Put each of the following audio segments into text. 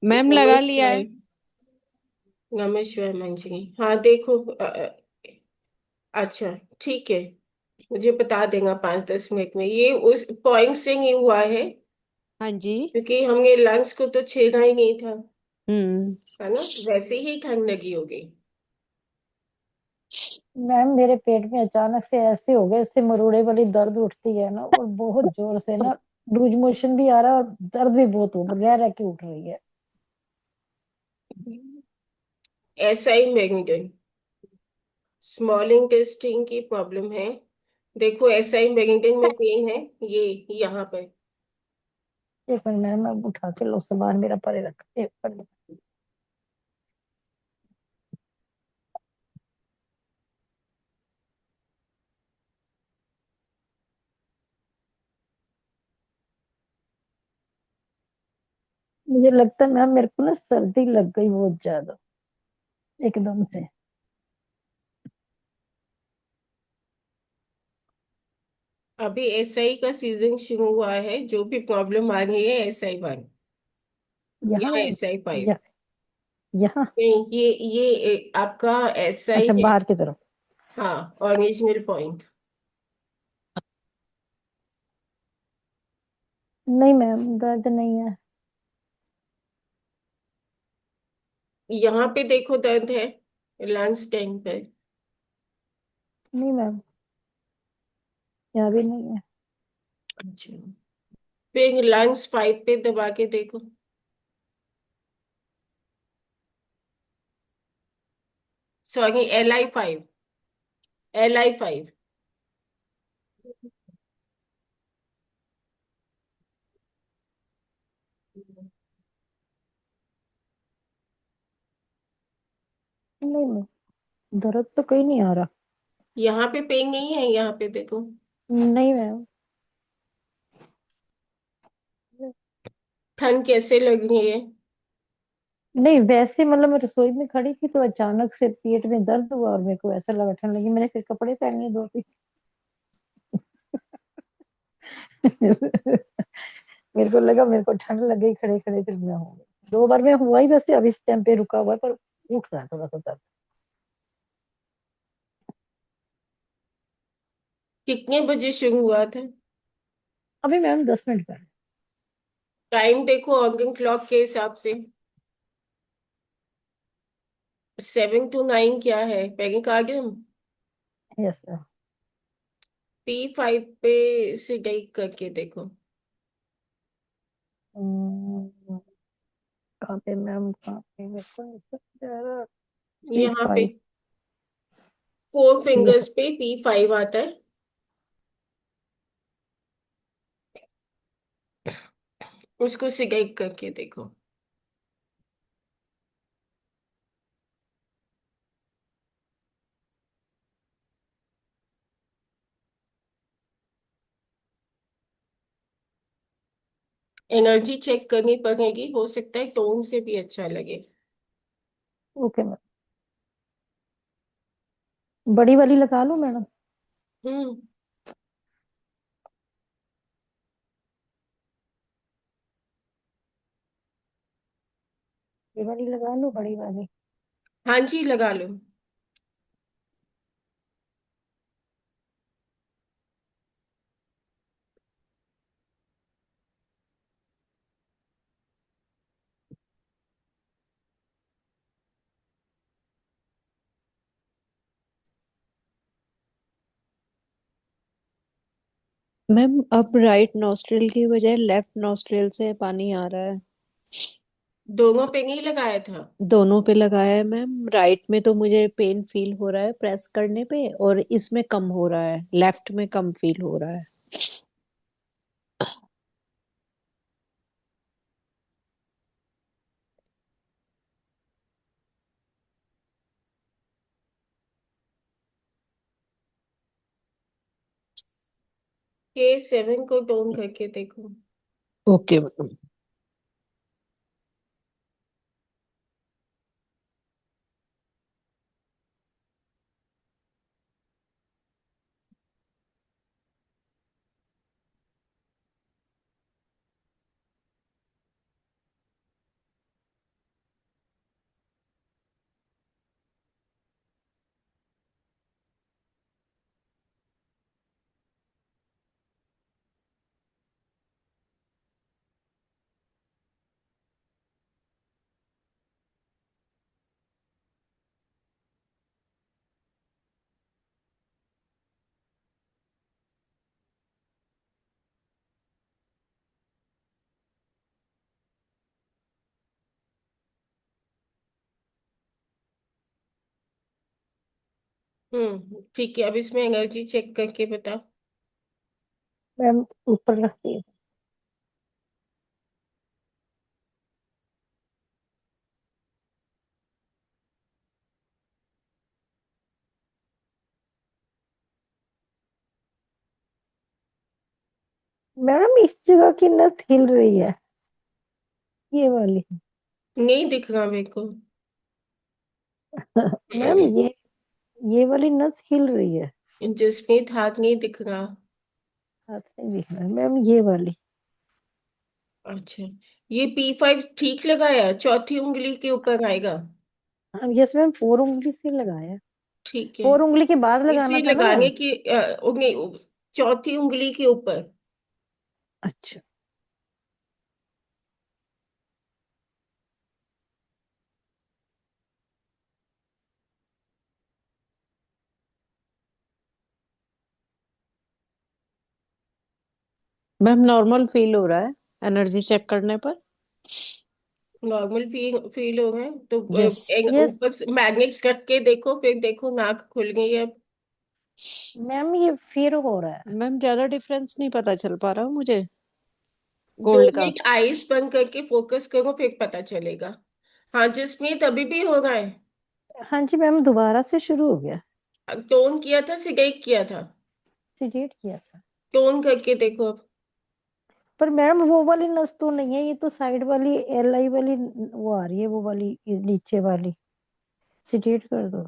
Ma'am लगा लिया नमस्कार। है। नमस्कार मंजरी, हाँ देखो अच्छा, ठीक है। मुझे बता देगा 5-10 मिनट में। ये उस पॉइंट से नहीं हुआ है, हाँ जी। क्योंकि हमने लंग्स को तो छेड़ा ही नहीं था, हम्म। है ना। वैसे ही ठंड लगी होगी। मैम मेरे पेट में अचानक से ऐसे हो गए, इससे मरोड़े वाली दर्द उठती है ना, और बहुत जोर से ना। लूज मोशन भी आ रहा है और दर्द भी बहुत हो रह रह के उठ रही है। ऐसा ही मैग्नीडन स्मॉल इंटेस्टाइन की प्रॉब्लम है। देखो, ऐसा ही मैग्नीडन में पेन है, ये यहाँ पर। एक मिनट मैम, मैं उठा के लो सामान मेरा परे रख, एक मिनट। मुझे लगता है मैम मेरे को ना सर्दी लग गई बहुत ज्यादा एकदम से। अभी एसआई का सीजन शुरू हुआ है, जो भी प्रॉब्लम आ रही है SI1 यहाँ या मैम, SI5। यहाँ, यहाँ। नहीं, ये आपका SI अच्छा, है। बाहर की तरफ। हाँ, ओरिजिनल पॉइंट। नहीं मैम, दर्द नहीं है। यहाँ पे देखो, दर्द है लंच टाइम पे। नहीं मैम, यहाँ भी नहीं है। अच्छा, फिर लंच 5 पे दबा के देखो। Sorry, LI5। LI5। नहीं मैम, दर्द तो कहीं नहीं आ रहा। यहाँ पे पेन नहीं है, यहाँ पे देखो। नहीं मैम। ठंड कैसे लग रही है? नहीं वैसे मतलब मैं रसोई में खड़ी थी तो अचानक से पेट में दर्द हुआ और मेरे को ऐसा लगा ठंड लगी, मैंने फिर कपड़े पहने दो तीन। मेरे को लगा मेरे को ठंड लग गई खड़े खड़े, फिर मैं हो गई 2 बार में हुआ ही, वैसे अब इस टाइम पे रुका हुआ है पर उठ रहा है थोड़ा सा दर्द। कितने बजे शुरू हुआ था? अभी मैम 10 मिनट पहले। टाइम देखो, ऑर्गन क्लॉक के हिसाब से। 7 to 9 क्या है, पेरिकार्डियम। Yes sir. P5 पे से टाइप करके देखो। कहाँ पे मैम, कहाँ पे मेरे को नहीं समझ। पी यहाँ पे फाइव 4 फिंगर्स पे P5 आता है। उसको सिलेक्ट करके देखो। एनर्जी चेक करनी पड़ेगी, हो सकता है टोन से भी अच्छा लगे। Okay ma'am. बड़ी वाली लगा लो मैडम। हम्म। ये वाली लगा लो, बड़ी वाली। हाँ जी, लगा लो। मैम अब राइट नॉस्ट्रिल की बजाय लेफ्ट नॉस्ट्रिल से पानी आ रहा है। दोनों पे नहीं लगाया था? दोनों पे लगाया है मैम। राइट में तो मुझे पेन फील हो रहा है प्रेस करने पे, और इसमें कम हो रहा है, लेफ्ट में कम फील हो रहा है। K7 को टोन करके देखो। Okay ma'am. ठीक है, अब इसमें एनर्जी चेक करके बता। मैम ऊपर रखती है। मैडम इस जगह की नस हिल रही है, ये वाली। नहीं दिख रहा मेरे को। मैम ये वाली नस हिल रही है। जसमीत हाथ नहीं दिख रहा। हाथ नहीं दिख रहा है मैम, ये वाली। अच्छा, ये P5 ठीक लगाया, चौथी उंगली के ऊपर आएगा। हाँ यस मैम, 4 उंगली से लगाया। ठीक है। 4 उंगली के बाद लगाना इसे था ना लगाने मैम। की नहीं, चौथी उंगली के ऊपर। अच्छा। मैम नॉर्मल फील हो रहा है एनर्जी चेक करने पर। नॉर्मल फील फील हो रहा है तो यस। यस ऊपर से मैग्नेट्स रख के देखो, फिर देखो नाक खुल गई है अब। मैम, ये फिर हो रहा है। मैम ज्यादा डिफरेंस नहीं पता चल पा रहा मुझे दो गोल्ड का। मिनट आईज बंद करके फोकस करो, फिर पता चलेगा। हाँ, जसमीत अभी भी हो रहा है। हाँ जी मैम, दोबारा से शुरू हो गया। टोन किया था, सिगाई किया था? सीडेट किया था। टोन करके देखो अब। पर मैम वो वाली नस तो नहीं है, ये तो साइड वाली एल आई वाली वो आ रही है, वो वाली ये नीचे वाली। सीडेट कर दो।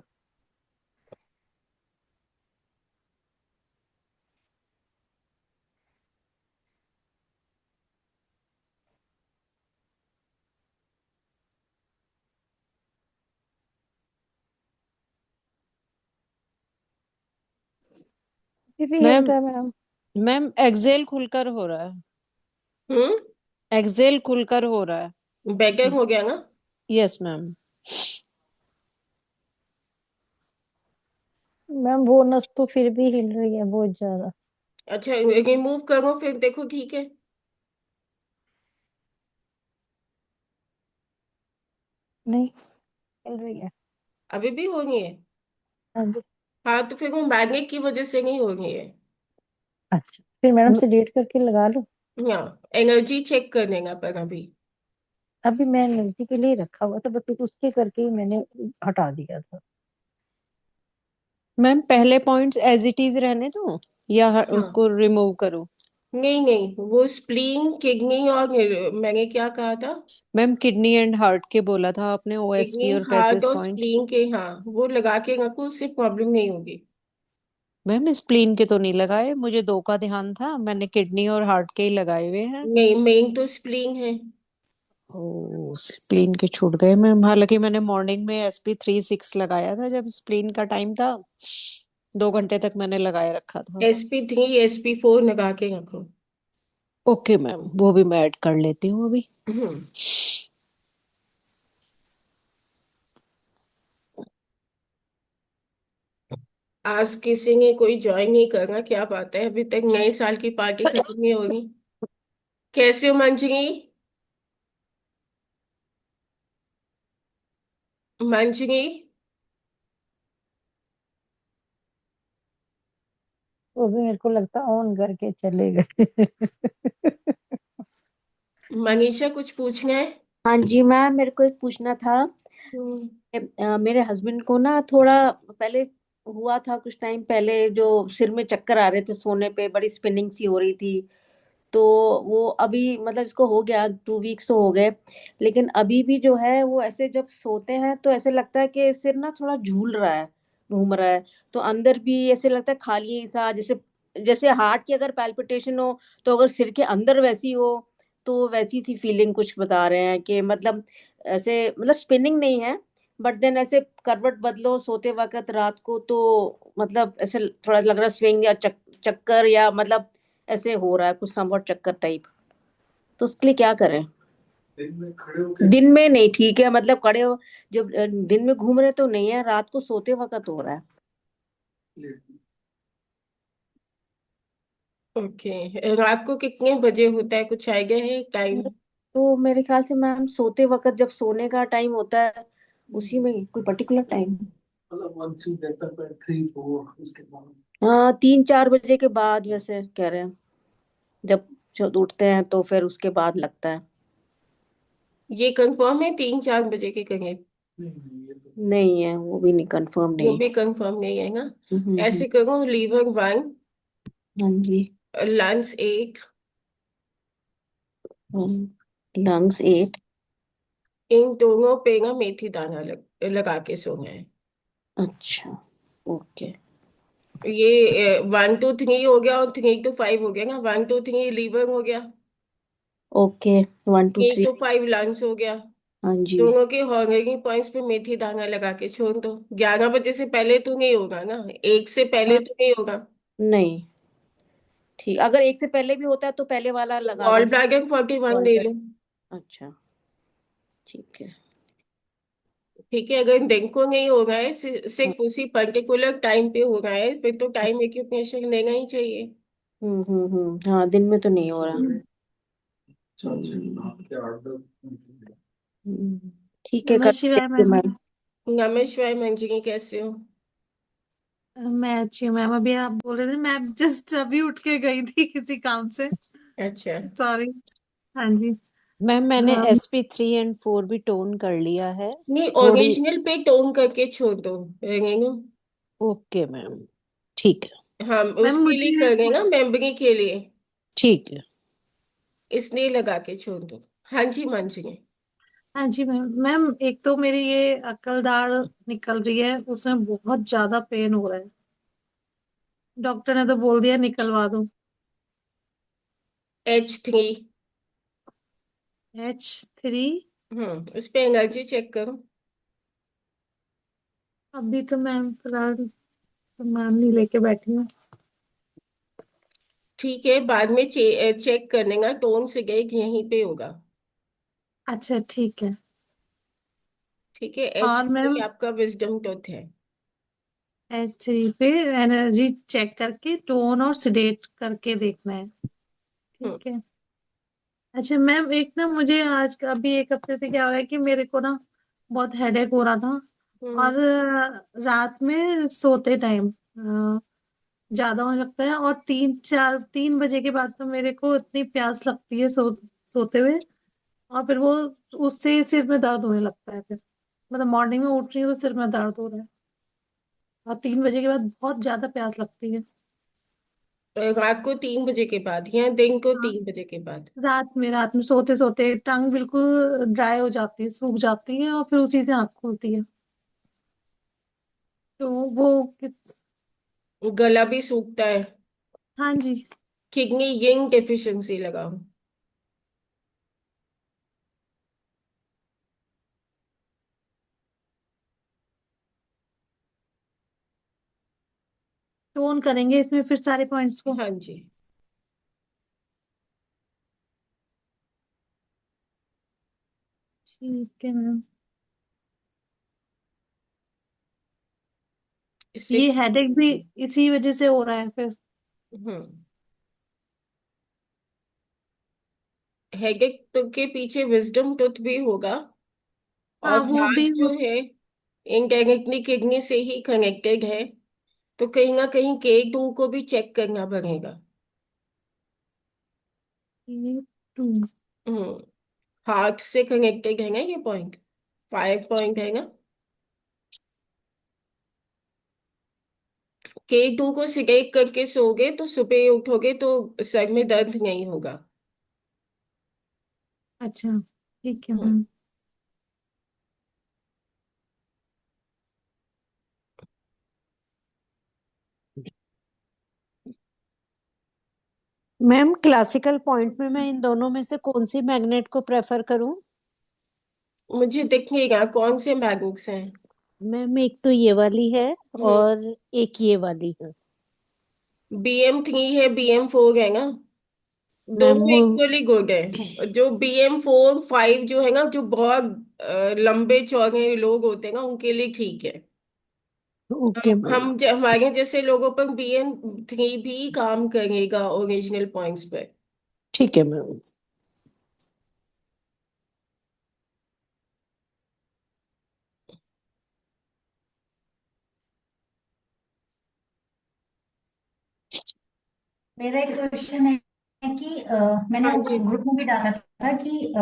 फिर भी हिल मैम रहा है मैम। मैम एक्सेल खुलकर हो रहा है। हम्म। एक्सेल खुलकर हो रहा बेटर है। हो गया ना? Yes ma'am. मैम वो नस तो फिर भी हिल रही है बहुत ज्यादा। अच्छा, रिमूव करो फिर देखो, ठीक है। नहीं, हिल रही है। अभी भी हो रही है? हाँ जी। हाँ, तो फिर वो मैग्नेट की वजह से नहीं हो रही है। अच्छा, फिर मैडम सीडेट करके लगा लो। हाँ, एनर्जी चेक कर लेना पर अभी। अभी मैं एनर्जी के लिए रखा हुआ था, बस उसके करके ही मैंने हटा दिया था। मैम पहले पॉइंट्स एज इट इज रहने दो या हाँ, उसको रिमूव करो? नहीं नहीं, वो स्प्लीन, किडनी और मैंने क्या कहा था? मैम किडनी एंड हार्ट के बोला था आपने, किडनी, ओएसपी और हार्ट पैसेज और पॉइंट। स्प्लीन के, हाँ वो लगा के रखो, उससे प्रॉब्लम नहीं होगी। मैम स्प्लीन के तो नहीं लगाए, मुझे दो का ध्यान था, मैंने किडनी और हार्ट के ही लगाए हुए हैं। नहीं, मेन तो स्प्लीन है। ओ स्प्लीन के छूट गए मैम, हालांकि मैंने मॉर्निंग में SP3/6 लगाया था जब स्प्लीन का टाइम था। 2 घंटे तक मैंने लगाए रखा था। SP3, SP4 लगा के रखो। ओके मैम, वो भी मैं ऐड कर लेती हूँ अभी। हम्म। आज किसी ने कोई ज्वाइन नहीं करना, क्या बात है, अभी तक नए साल की पार्टी खत्म नहीं होगी। कैसे हो मंजरी? मंजरी। वो भी मेरे को लगता ऑन करके चले गए। मनीषा, कुछ पूछना है? हाँ जी मैम, मेरे को एक पूछना था। हम्म। मेरे हस्बैंड को ना थोड़ा पहले हुआ था, कुछ टाइम पहले, जो सिर में चक्कर आ रहे थे सोने पे, बड़ी स्पिनिंग सी हो रही थी। तो वो अभी मतलब इसको हो गया, 2 वीक्स तो हो गए। लेकिन अभी भी जो है वो ऐसे जब सोते हैं तो ऐसे लगता है कि सिर ना थोड़ा झूल रहा है, घूम रहा है। तो अंदर भी ऐसे लगता है खाली सा, जैसे जैसे हार्ट की अगर पैल्पिटेशन हो, तो अगर सिर के अंदर वैसी हो, तो वैसी सी फीलिंग कुछ बता रहे हैं कि मतलब ऐसे, मतलब स्पिनिंग नहीं है, बट देन ऐसे करवट बदलो सोते वक्त रात को, तो मतलब ऐसे थोड़ा लग रहा स्विंग या चक्कर, या मतलब ऐसे हो रहा है कुछ समवट चक्कर टाइप। तो उसके लिए क्या करें? दिन में नहीं ठीक है, मतलब खड़े हो जब दिन में घूम रहे तो नहीं है, रात को सोते वक्त हो रहा है। ओके, रात को कितने बजे होता है, कुछ आइडिया है टाइम? तो मेरे ख्याल से मैम सोते वक्त जब सोने का टाइम होता है, उसी में कोई पर्टिकुलर टाइम। मतलब 1 2 देता पर 3 4 उसके बाद। हाँ 3 4 बजे के बाद वैसे कह रहे हैं, जब जब उठते हैं तो फिर उसके बाद लगता है। ये कंफर्म है 3 4 बजे के करीब? नहीं ये तो नहीं है, वो भी नहीं, कंफर्म वो नहीं भी कंफर्म नहीं है ना? है। ऐसे करो, लीवर 1, हाँ जी। Lungs 8, lungs 8। इन दोनों पे ना मेथी दाना लगा के सोना है। अच्छा। ओके। ये 1 2 3 हो गया और 3 to 5 हो गया ना, 1 2 3 लीवर हो गया, ओके 1 2 3। 3 to 5 लंग्स हो गया। हाँ जी। दोनों के हॉर्निंग पॉइंट्स पे मेथी दाना लगा के छोड़ दो। 11 बजे से पहले तो नहीं होगा ना? 1 से पहले हाँ, तो नहीं होगा? नहीं, ठीक, अगर एक से पहले भी होता है तो पहले वाला लगा ऑल देना। ब्लैक 41 All ले right। लो। अच्छा, ठीक है। ठीक है, अगर दिन को नहीं हो रहा है, हाँ। सिर्फ उसी पर्टिकुलर टाइम पे हो रहा है, फिर तो टाइम एक्यूपेशन लेना ही चाहिए। हाँ दिन में तो नहीं हो रहा। 4 6 8 के 8 10। हम्म, ठीक है, नमः कर शिवाय लेती हूँ मैम। मैं। नमस्कार मंजरी, कैसे हो? मैं अच्छी हूँ मैम। अभी आप बोल रहे थे, मैं जस्ट अभी उठ के गई थी किसी काम से। अच्छा। सॉरी। हाँ जी। मैम मैंने मैंने SP3 and 4 भी टोन कर लिया है। नहीं, थोड़ी ओरिजिनल पे टोन करके छोड़ दो, रहेगा। ओके मैम, ठीक है हम मैम। उसके लिए मुझे करेंगे, मेमोरी के लिए, ठीक है। इसलिए लगा के छोड़ दो। हाँ जी मंजरी। हाँ जी मैम। मैम एक तो मेरी ये अक्ल दाढ़ निकल रही है, उसमें बहुत ज्यादा पेन हो रहा है। डॉक्टर ने तो बोल दिया निकलवा दो। H3। H3। उस पे एनर्जी चेक करो। अभी तो मैम फिलहाल तो मैम नहीं लेके बैठी हूँ। ठीक है, बाद में चेक करने का, टोन से गए यहीं पे होगा। अच्छा ठीक है। ठीक है, और H3 मैम आपका विजडम टूथ है। H3 पे एनर्जी चेक करके टोन और सिडेट करके देखना है। हम्म। ठीक है। अच्छा मैम, एक ना मुझे आज अभी एक हफ्ते से क्या हो रहा है कि मेरे को ना बहुत हेडेक हो रहा था। हम्म। और रात में सोते टाइम ज्यादा होने लगता है। और 3 बजे के बाद तो मेरे को इतनी प्यास लगती है सोते हुए। और फिर वो उससे सिर में दर्द होने लगता है फिर। मतलब मॉर्निंग में उठ रही हूँ तो सिर में दर्द हो रहा है। और 3 बजे के बाद बहुत ज्यादा प्यास लगती है। रात को 3 बजे के बाद या दिन को हाँ, 3 बजे के बाद? रात में सोते सोते टंग बिल्कुल ड्राई हो जाती है, सूख जाती है, और फिर उसी से आँख खुलती है। तो वो किस गला भी सूखता है? हाँ जी। किडनी यंग डेफिशिएंसी लगाओ। टोन करेंगे इसमें फिर सारे पॉइंट्स को। हाँ जी। ठीक है मैम। इससे ये हेडेक भी इसी वजह से हो रहा है फिर। हम्म हेडेक तो के पीछे विजडम टूथ भी होगा। हाँ और वो भी हार्ट जो है इनडायरेक्टली किडनी से ही कनेक्टेड है, तो कहीं ना कहीं K2 को भी चेक करना पड़ेगा। टू। हम्म हार्ट से कनेक्टेड है ना ये पॉइंट, फायर पॉइंट है ना। K2 को सिलेक्ट करके सोओगे तो सुबह उठोगे तो सर में दर्द नहीं होगा। अच्छा ठीक है हम्म मैम। मैम क्लासिकल पॉइंट में मैं इन दोनों में से कौन सी मैग्नेट को प्रेफर करूं? मुझे दिखेगा कौन से मैग्नेट्स हैं। मैम एक तो ये वाली है हम्म और एक ये वाली है। BM3 है, BM4 है ना, मैम दोनों इक्वली गुड है। और जो BM4 5 जो है ना, जो बहुत लंबे चौड़े लोग होते हैं ना, उनके लिए ठीक है। Okay ma'am. हमारे जैसे लोगों पर BM3 भी काम करेगा ओरिजिनल पॉइंट्स पर। ठीक है मैम। मेरा एक क्वेश्चन है कि मैंने हाँ वो जी। ग्रुप में भी डाला था कि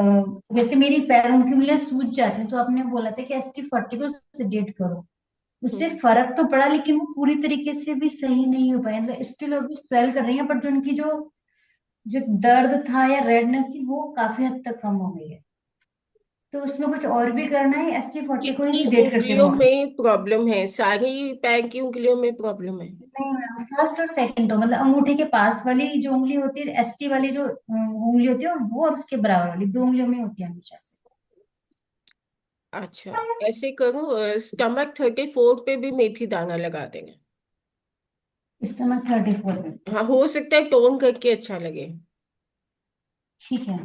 वैसे मेरी पैरों की उंगलियां सूज जाती हैं, तो आपने बोला था कि ST40 को सेडेट करो। उससे हम्म। फर्क तो पड़ा, लेकिन वो पूरी तरीके से भी सही नहीं हो पाया, मतलब स्टिल अभी स्वेल कर रही है, बट जो उनकी जो जो दर्द था या रेडनेस थी वो काफी हद तक कम हो गई है। तो उसमें कुछ और भी करना है, ST40 को ही कितनी सेडेट करते उंगलियों रहो? में प्रॉब्लम है? सारी पैर की उंगलियों में प्रॉब्लम है? नहीं मैम, फर्स्ट और सेकंड तो मतलब अंगूठे के पास वाली जो उंगली होती है, ST वाली जो उंगली होती है, और वो और उसके बराबर वाली दो उंगलियों में होती है हमेशा से। अच्छा, ऐसे करो, स्टमक 34 पे भी मेथी दाना लगा देंगे। स्टमक 34 में? हाँ, हो सकता है टोन करके अच्छा लगे। ठीक है।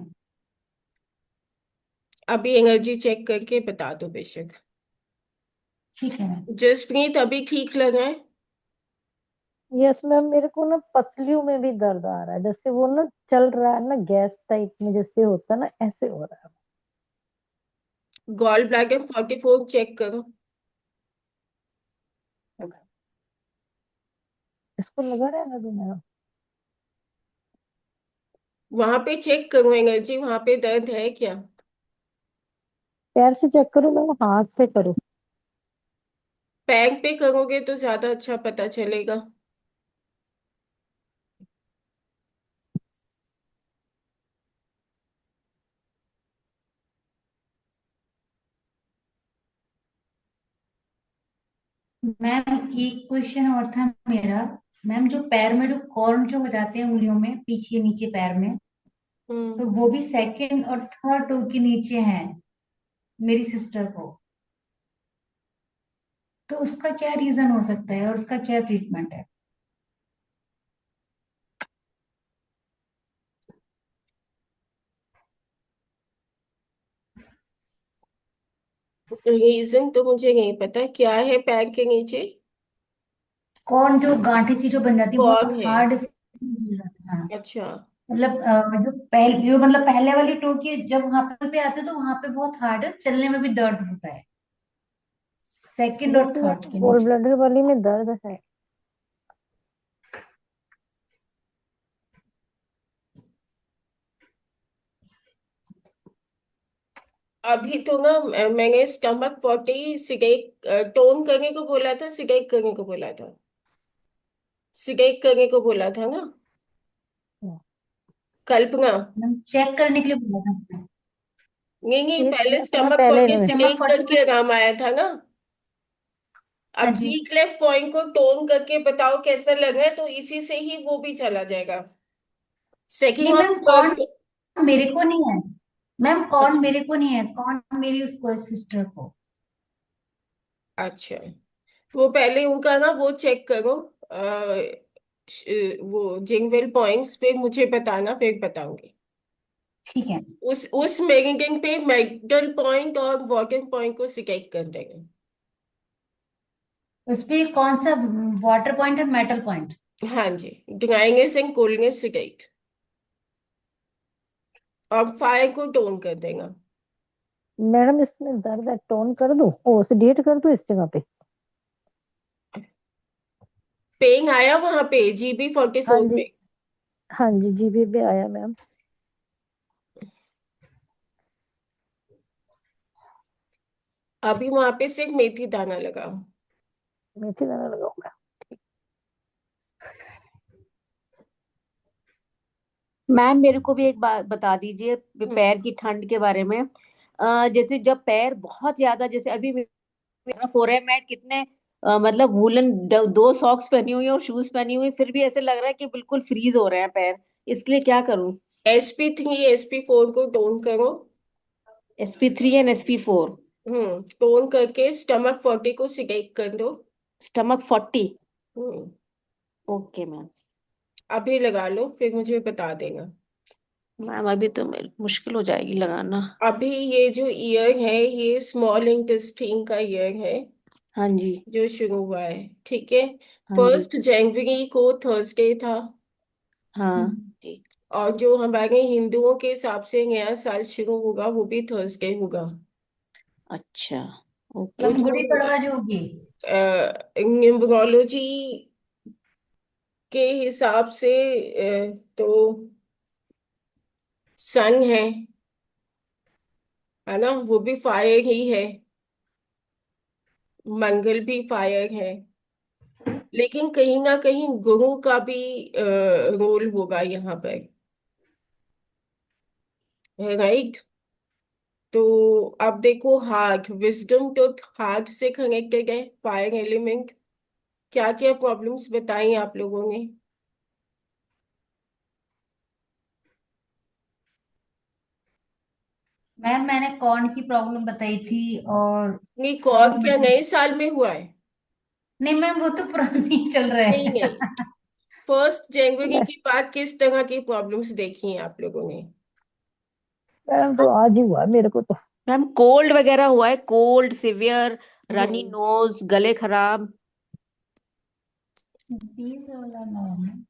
अभी एनर्जी चेक करके बता दो बेशक। ठीक है मैम। जसप्रीत, अभी ठीक लगा है? यस मैम, मेरे को ना पसलियों में भी दर्द आ रहा है, जैसे वो ना चल रहा है ना, गैस टाइप में जैसे होता है ना, ऐसे हो रहा गॉल ब्लैडर 44 चेक करो। है। इसको लगा रहना दो मैम। वहां पे चेक करो एनर्जी, वहां पे दर्द है क्या? पैर से चेक करो मैम, हाथ से करो? पैर पे करोगे तो ज्यादा अच्छा पता चलेगा। मैम एक क्वेश्चन और था मेरा। मैम जो पैर में जो कॉर्न जो हो जाते हैं उंगलियों में, पीछे नीचे पैर में, हम्म। तो वो भी सेकंड और थर्ड टो के नीचे हैं मेरी सिस्टर को। तो उसका क्या रीजन हो सकता है और उसका क्या ट्रीटमेंट है? रीजन तो मुझे नहीं पता क्या है पैर के नीचे। कॉर्न जो गांठें सी जो बन जाती है, बहुत कौन है? हार्ड सी हो जाती है। हाँ। अच्छा। मतलब जो मतलब पहले वाली टो की जब वहां पे आते हैं तो वहां पे बहुत हार्ड है, चलने में भी दर्द होता है, सेकंड यस और थर्ड मैम, के गॉल नीचे। ब्लैडर वाली में दर्द है। अभी तो ना मैंने स्टमक 40 सिगारेट टोन करने को बोला था, सिगारेट करने को बोला था, सिगारेट करने को बोला था ना कल्पना? मैम चेक करने के लिए बोला था मैंने। नहीं नहीं, चेक पहले किया था ना स्टमक पहले फोर्टी इन्होंने। स्टमक सिगारेट 40 में। करके आराम आया था ना। हाँ अब जी। जी क्लेफ पॉइंट को टोन करके बताओ कैसा लग रहा है, तो इसी से ही वो भी चला जाएगा। सेकंड नहीं और मैम, कौन थर्ड। मेरे को नहीं है। मैम कौन अच्छा। मेरे को नहीं है, कौन मेरी उसको सिस्टर को। अच्छा, वो पहले उनका ना वो चेक करो, वो जिंगवेल पॉइंट्स, फिर मुझे बताना, फिर बताऊंगी। ठीक है। उस मेरिडियन पे मेटल पॉइंट और वाटर पॉइंट को सिलेक्ट कर देंगे। उस पे कौन सा, वाटर पॉइंट और मेटल पॉइंट? हाँ जी, ड्राइनेस एंड कोल्डनेस सिलेक्ट, और फायर को टोन कर देगा। मैडम इसमें दर्द है, टोन कर दूं, ओसिडेट कर दूं इस जगह पे? पेन आया वहां पे जीबी फोर्टी हाँ फोर जी। पे? हाँ जी, जीबी पे आया मैम। अभी वहां पे सिर्फ मेथी दाना लगाओ। मेथी दाना लगाऊंगा। मैम मेरे को भी एक बात बता दीजिए हम्म। पैर की ठंड के बारे में। जैसे जब पैर बहुत ज्यादा, जैसे अभी मेरा हो रहा है, मैं कितने मतलब वूलन 2 सॉक्स पहनी हुई और शूज पहनी हुई, फिर भी ऐसे लग रहा है कि बिल्कुल फ्रीज हो रहे हैं पैर। इसके लिए क्या करूं? SP3 SP4 को टोन करो। SP3 and SP4? टोन करके स्टमक 40 को सिलेक्ट कर दो। Stomach 40? हम्म। Okay ma'am. अभी लगा लो, फिर मुझे बता देना। मैम अभी तो मुश्किल हो जाएगी लगाना। अभी ये जो ईयर है, ये स्मॉल इंटेस्टाइन का ईयर है हाँ जी। जो शुरू हुआ है, ठीक है। हाँ जी। 1 जनवरी को थर्सडे था। हाँ हम्म। जी। और जो हमारे हिंदुओं के हिसाब से नया साल शुरू होगा वो भी थर्सडे होगा। अच्छा। वो ओके। मतलब गुड़ी जो पड़वा जो होगी। न्यूमरोलॉजी के हिसाब से तो सन है ना, वो भी फायर ही है, मंगल भी फायर है, लेकिन कहीं ना कहीं गुरु का भी रोल होगा यहाँ पर, राइट। तो अब देखो, हार्ट, विजडम तो हार्ट से कनेक्टेड है, फायर एलिमेंट। क्या क्या प्रॉब्लम्स बताई आप लोगों ने? मैम मैंने कॉर्न की प्रॉब्लम बताई थी, और नहीं, और कॉर्ड कुछ क्या बताई? नए साल में हुआ है? नहीं मैम, वो तो पुरानी चल रहा नहीं है। नहीं, 1 जनवरी के बाद किस तरह की प्रॉब्लम्स देखी हैं आप लोगों ने? मैम तो आज ही हुआ मेरे को तो। मैम कोल्ड वगैरह हुआ है, कोल्ड सिवियर, रनी हम्म। नोज, गले खराब। बीस वाला मैम।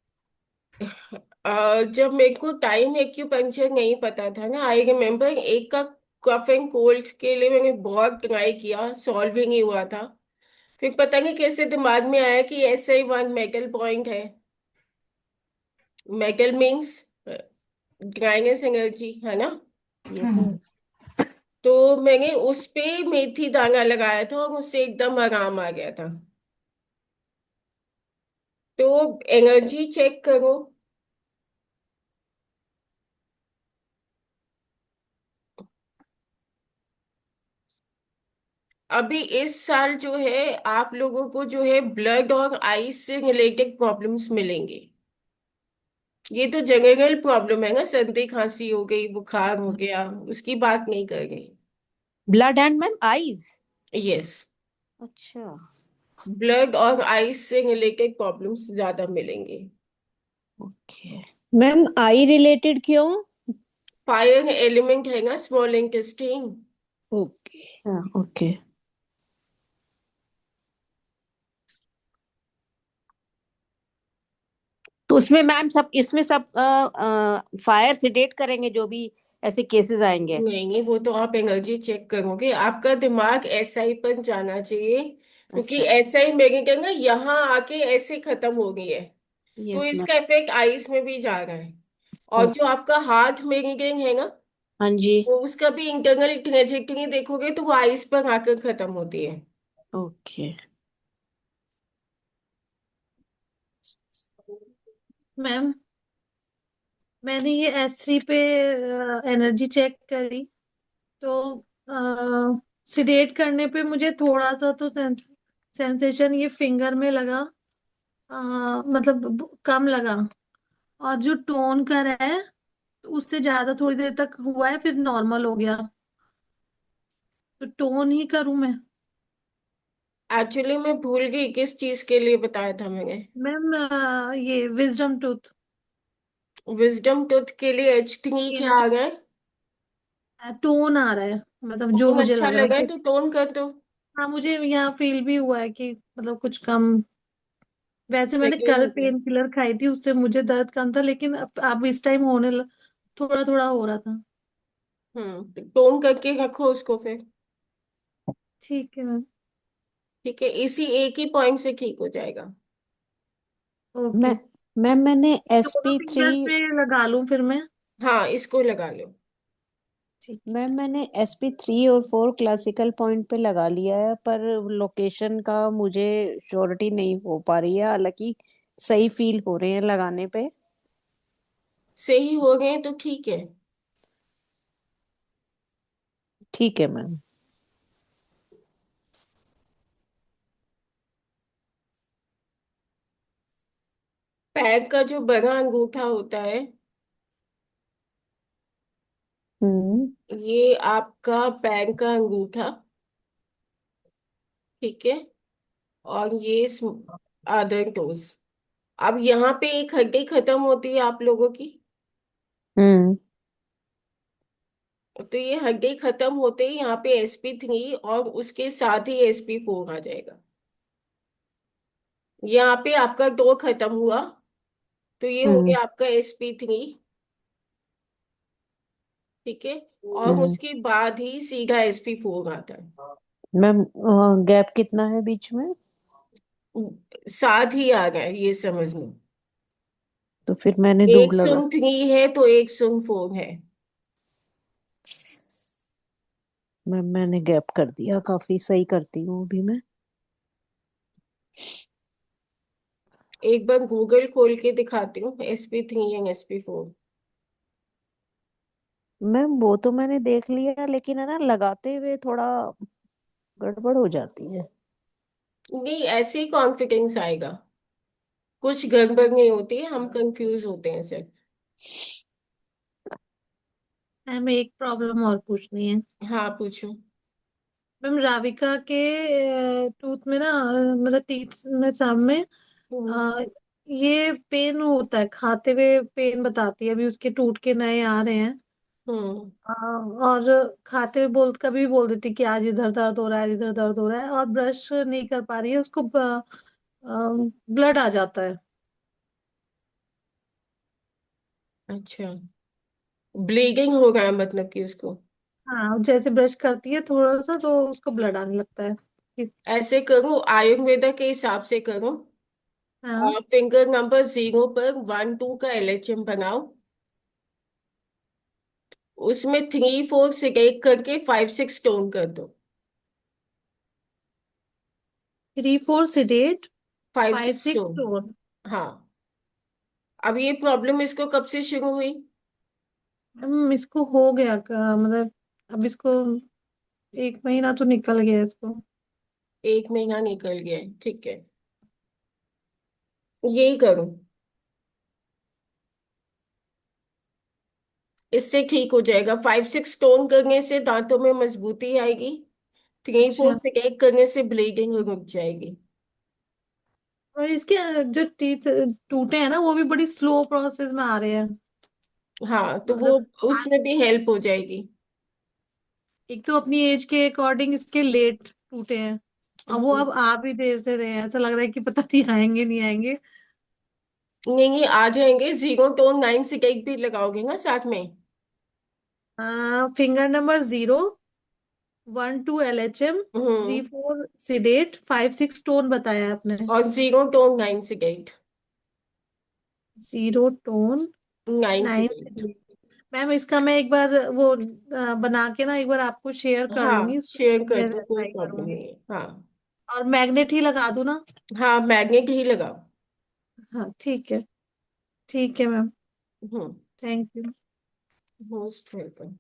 जब मेरे को टाइम एक्यूपंक्चर नहीं पता था ना, आई रिमेम्बर एक का कफ एंड कोल्ड के लिए मैंने बहुत ट्राई किया, सॉल्व ही नहीं हुआ था। फिर पता नहीं कैसे दिमाग में आया कि SI1 मेटल पॉइंट है। मेटल मीन्स ड्राइनेस एनर्जी, है ना। यस हम्म। मैम। तो मैंने उस पे मेथी दाना लगाया था और उससे एकदम आराम आ गया था। तो एनर्जी चेक करो। अभी इस साल जो है आप लोगों को जो है ब्लड और आइस से रिलेटेड प्रॉब्लम्स मिलेंगे। ये तो जनरल प्रॉब्लम है ना, सर्दी खांसी हो गई, बुखार हो गया, उसकी बात नहीं कर रही। Blood and ma'am eyes. Yes, अच्छा। ब्लड और आइस से रिलेटेड प्रॉब्लम्स ज्यादा मिलेंगे। ओके। मैम आई रिलेटेड क्यों? फायर एलिमेंट है ना स्मॉल इंटेस्टाइन। ओके। हाँ ओके। तो उसमें मैम सब, इसमें सब फायर सिडेट करेंगे जो भी ऐसे केसेस आएंगे? नहीं नहीं, वो तो आप एनर्जी चेक करोगे, आपका दिमाग SI पर जाना चाहिए, क्योंकि अच्छा। SI मेरे कहना यहाँ आके ऐसे खत्म हो गई है। तो यस मैम। इसका इफेक्ट आइस में भी जा रहा है। और ओके। जो आपका हार्ट मेरिडियन है ना, हाँ जी। वो उसका भी इंटरनल ट्रेजेक्टरी देखोगे तो वो आइस पर आकर खत्म होती है। ओके मैम मैंने ये S3 पे एनर्जी चेक करी, तो सिडेट करने पे मुझे थोड़ा सा तो सेंसेशन ये फिंगर में लगा, मतलब कम लगा। और जो टोन कर है, तो उससे ज्यादा थोड़ी देर तक हुआ है, फिर नॉर्मल हो गया। तो टोन ही करूं मैं? एक्चुअली मैं भूल गई किस चीज के लिए बताया था मैंने। मैम ये विजडम टूथ विजडम टूथ के लिए H3 ये क्या आ गया है? टोन आ रहा है, मतलब जो टोन मुझे अच्छा लग रहा है लगा है कि तो टोन कर दो। हाँ, मुझे यहाँ फील भी हुआ है कि मतलब कुछ कम। वैसे मैंने ट्रिगर कल हो गया। पेन किलर खाई थी, उससे मुझे दर्द कम था, लेकिन अब इस टाइम थोड़ा थोड़ा हो रहा था। टोन करके रखो उसको फिर। ठीक है मैम। ठीक है, इसी एक ही पॉइंट से ठीक हो जाएगा। मैं ओके। मैम मैंने दोनों SP3। फिंगर्स पे लगा लूं फिर मैं? हाँ, इसको लगा लो। ठीक। मैम मैंने SP3 और 4 क्लासिकल पॉइंट पे लगा लिया है, पर लोकेशन का मुझे श्योरिटी नहीं हो पा रही है, हालांकि सही फील हो रहे हैं लगाने पे। सही हो गए तो ठीक है। ठीक है मैम। पैर का जो बड़ा अंगूठा होता है, हम्म। ये आपका पैर का अंगूठा, ठीक है। और ये अदर टोज। अब यहाँ पे एक हड्डी खत्म होती है आप लोगों की। हम्म। तो ये हड्डी खत्म होते ही यहाँ पे SP3 और उसके साथ ही SP4 आ जाएगा। यहाँ पे आपका 2 खत्म हुआ, तो ये हो हम्म। गया आपका SP3, ठीक है। और हम्म। उसके बाद ही सीधा SP4 आता है। मैम गैप कितना है बीच में? साथ ही आ गया, ये समझ लो। तो फिर मैंने दो एक लगा। सुन 3 है तो एक सुन 4 है। मैंने गैप कर दिया, काफी सही करती हूँ अभी मैं। एक बार गूगल खोल के दिखाती हूँ, SP3 एंड SP4। मैम वो तो मैंने देख लिया, लेकिन है ना लगाते हुए थोड़ा गड़बड़ हो जाती है। नहीं, ऐसे ही कॉन्फिडेंस आएगा, कुछ गड़बड़ नहीं होती है, हम कंफ्यूज होते हैं सिर्फ। मैम एक प्रॉब्लम और पूछनी है। हाँ पूछो। मैम राविका के टूथ में ना मतलब टीथ में सामने हम्म। अ, ये पेन होता है, खाते हुए पेन बताती है, अभी उसके टूट के नए आ रहे हैं। हम्म। और खाते हुए कभी बोल देती कि आज इधर दर्द हो रहा है, इधर दर्द हो रहा है, और ब्रश नहीं कर पा रही है, उसको ब्लड आ जाता है। अच्छा, ब्लीडिंग हो रहा है मतलब कि उसको। हाँ, जैसे ब्रश करती है थोड़ा सा तो उसको ब्लड आने लगता है। ऐसे करो, आयुर्वेदा के हिसाब से करो। हाँ। फिंगर नंबर 0 पर 1 2 का LHM बनाओ। उसमें 3 4 से एक करके 5 6 टोन कर दो। 3 4 सिडेट, फाइव 5 सिक्स 6 टोन टोन। हाँ। अब ये प्रॉब्लम इसको कब से शुरू हुई? इसको हो गया मतलब अब इसको 1 महीना तो निकल गया इसको। 1 महीना निकल गया है, ठीक है। यही करो, इससे ठीक हो जाएगा। 5 6 टोन करने से दांतों में मजबूती आएगी। थ्री अच्छा। फोर से एक करने से ब्लीडिंग रुक जाएगी। और इसके जो टीथ टूटे हैं ना वो भी बड़ी स्लो प्रोसेस में आ रहे हैं। हाँ तो वो मतलब उसमें भी हेल्प हो जाएगी। एक तो अपनी एज के अकॉर्डिंग इसके लेट टूटे हैं, और वो हम्म। अब आ भी देर से रहे हैं, ऐसा लग रहा है कि पता नहीं आएंगे नहीं आएंगे। नहीं नहीं, आ जाएंगे। 0 टोन 9 से एक भी लगाओगे ना साथ में। फिंगर नंबर 0 1 2 LHM, थ्री हम्म। फोर सिडेट, 5 6 टोन बताया है आपने। और 0 टोन 9 से एक। 0 टोन नाइन से 9 एक। सिडेट। मैम इसका मैं एक बार वो बना के ना एक बार आपको शेयर कर दूंगी, हाँ इसको शेयर कर दो, कोई ट्राई प्रॉब्लम करूंगी। नहीं है। हाँ। और मैग्नेट ही लगा दूं ना? हाँ मैग्नेट ही लगाओ। हाँ ठीक है। ठीक है ma'am. Hmm. Thank you. Most welcome.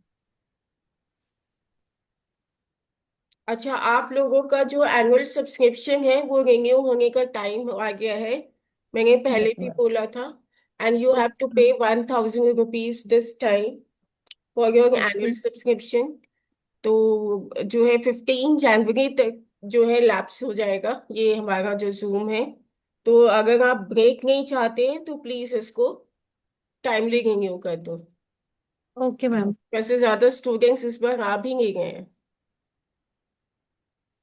अच्छा, आप लोगों का जो एनुअल सब्सक्रिप्शन है वो रिन्यू होने का टाइम आ गया है। मैंने पहले यस भी मैम। बोला था। एंड यू हैव टू पे 1,000 rupees this time for your annual okay. Subscription. तो जो है 15 जनवरी तक जो है लैप्स हो जाएगा ये हमारा जो जूम है। तो अगर आप ब्रेक नहीं चाहते हैं तो प्लीज इसको टाइमली रिन्यू कर दो। Okay ma'am. वैसे ज्यादा स्टूडेंट्स इस बार आ भी नहीं गए हैं।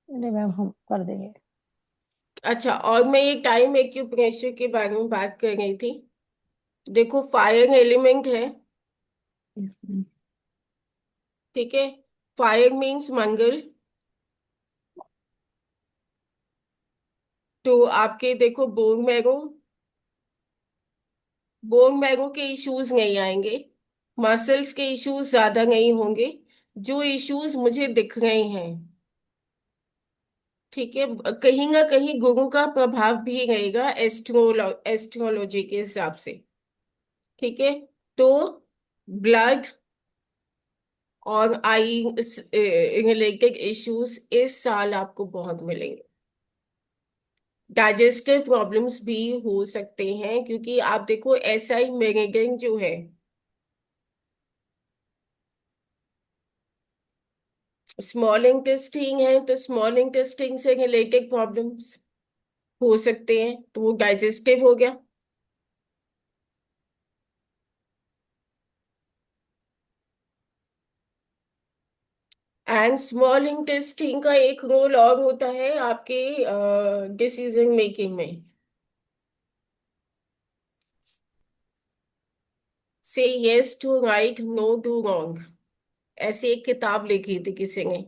नहीं मैम, हम कर देंगे। अच्छा, और मैं ये टाइम एक्यूप्रेशर के बारे में बात कर रही थी। देखो, फायर एलिमेंट है, यस मैम। ठीक है। फायर मीन्स मंगल। तो आपके देखो बोन मैरो के इश्यूज नहीं आएंगे। मसल्स के इश्यूज ज्यादा नहीं होंगे। जो इश्यूज मुझे दिख रहे हैं, ठीक है, कहीं ना कहीं गुरु का प्रभाव भी रहेगा एस्ट्रोलॉजी के हिसाब से, ठीक है। तो ब्लड और आई रिलेटेड इश्यूज इस साल आपको बहुत मिलेंगे। डाइजेस्टिव प्रॉब्लम्स भी हो सकते हैं, क्योंकि आप देखो SI मेरेडियन जो है, स्मॉल इंटेस्टाइन है, तो स्मॉल इंटेस्टाइन से रिलेटेड प्रॉब्लम्स हो सकते हैं, तो वो डाइजेस्टिव हो गया। एंड स्मॉल इंटेस्टाइन का एक रोल और होता है आपके डिसीजन मेकिंग में। Say yes to right, no to wrong, ऐसी एक किताब लिखी थी किसी ने।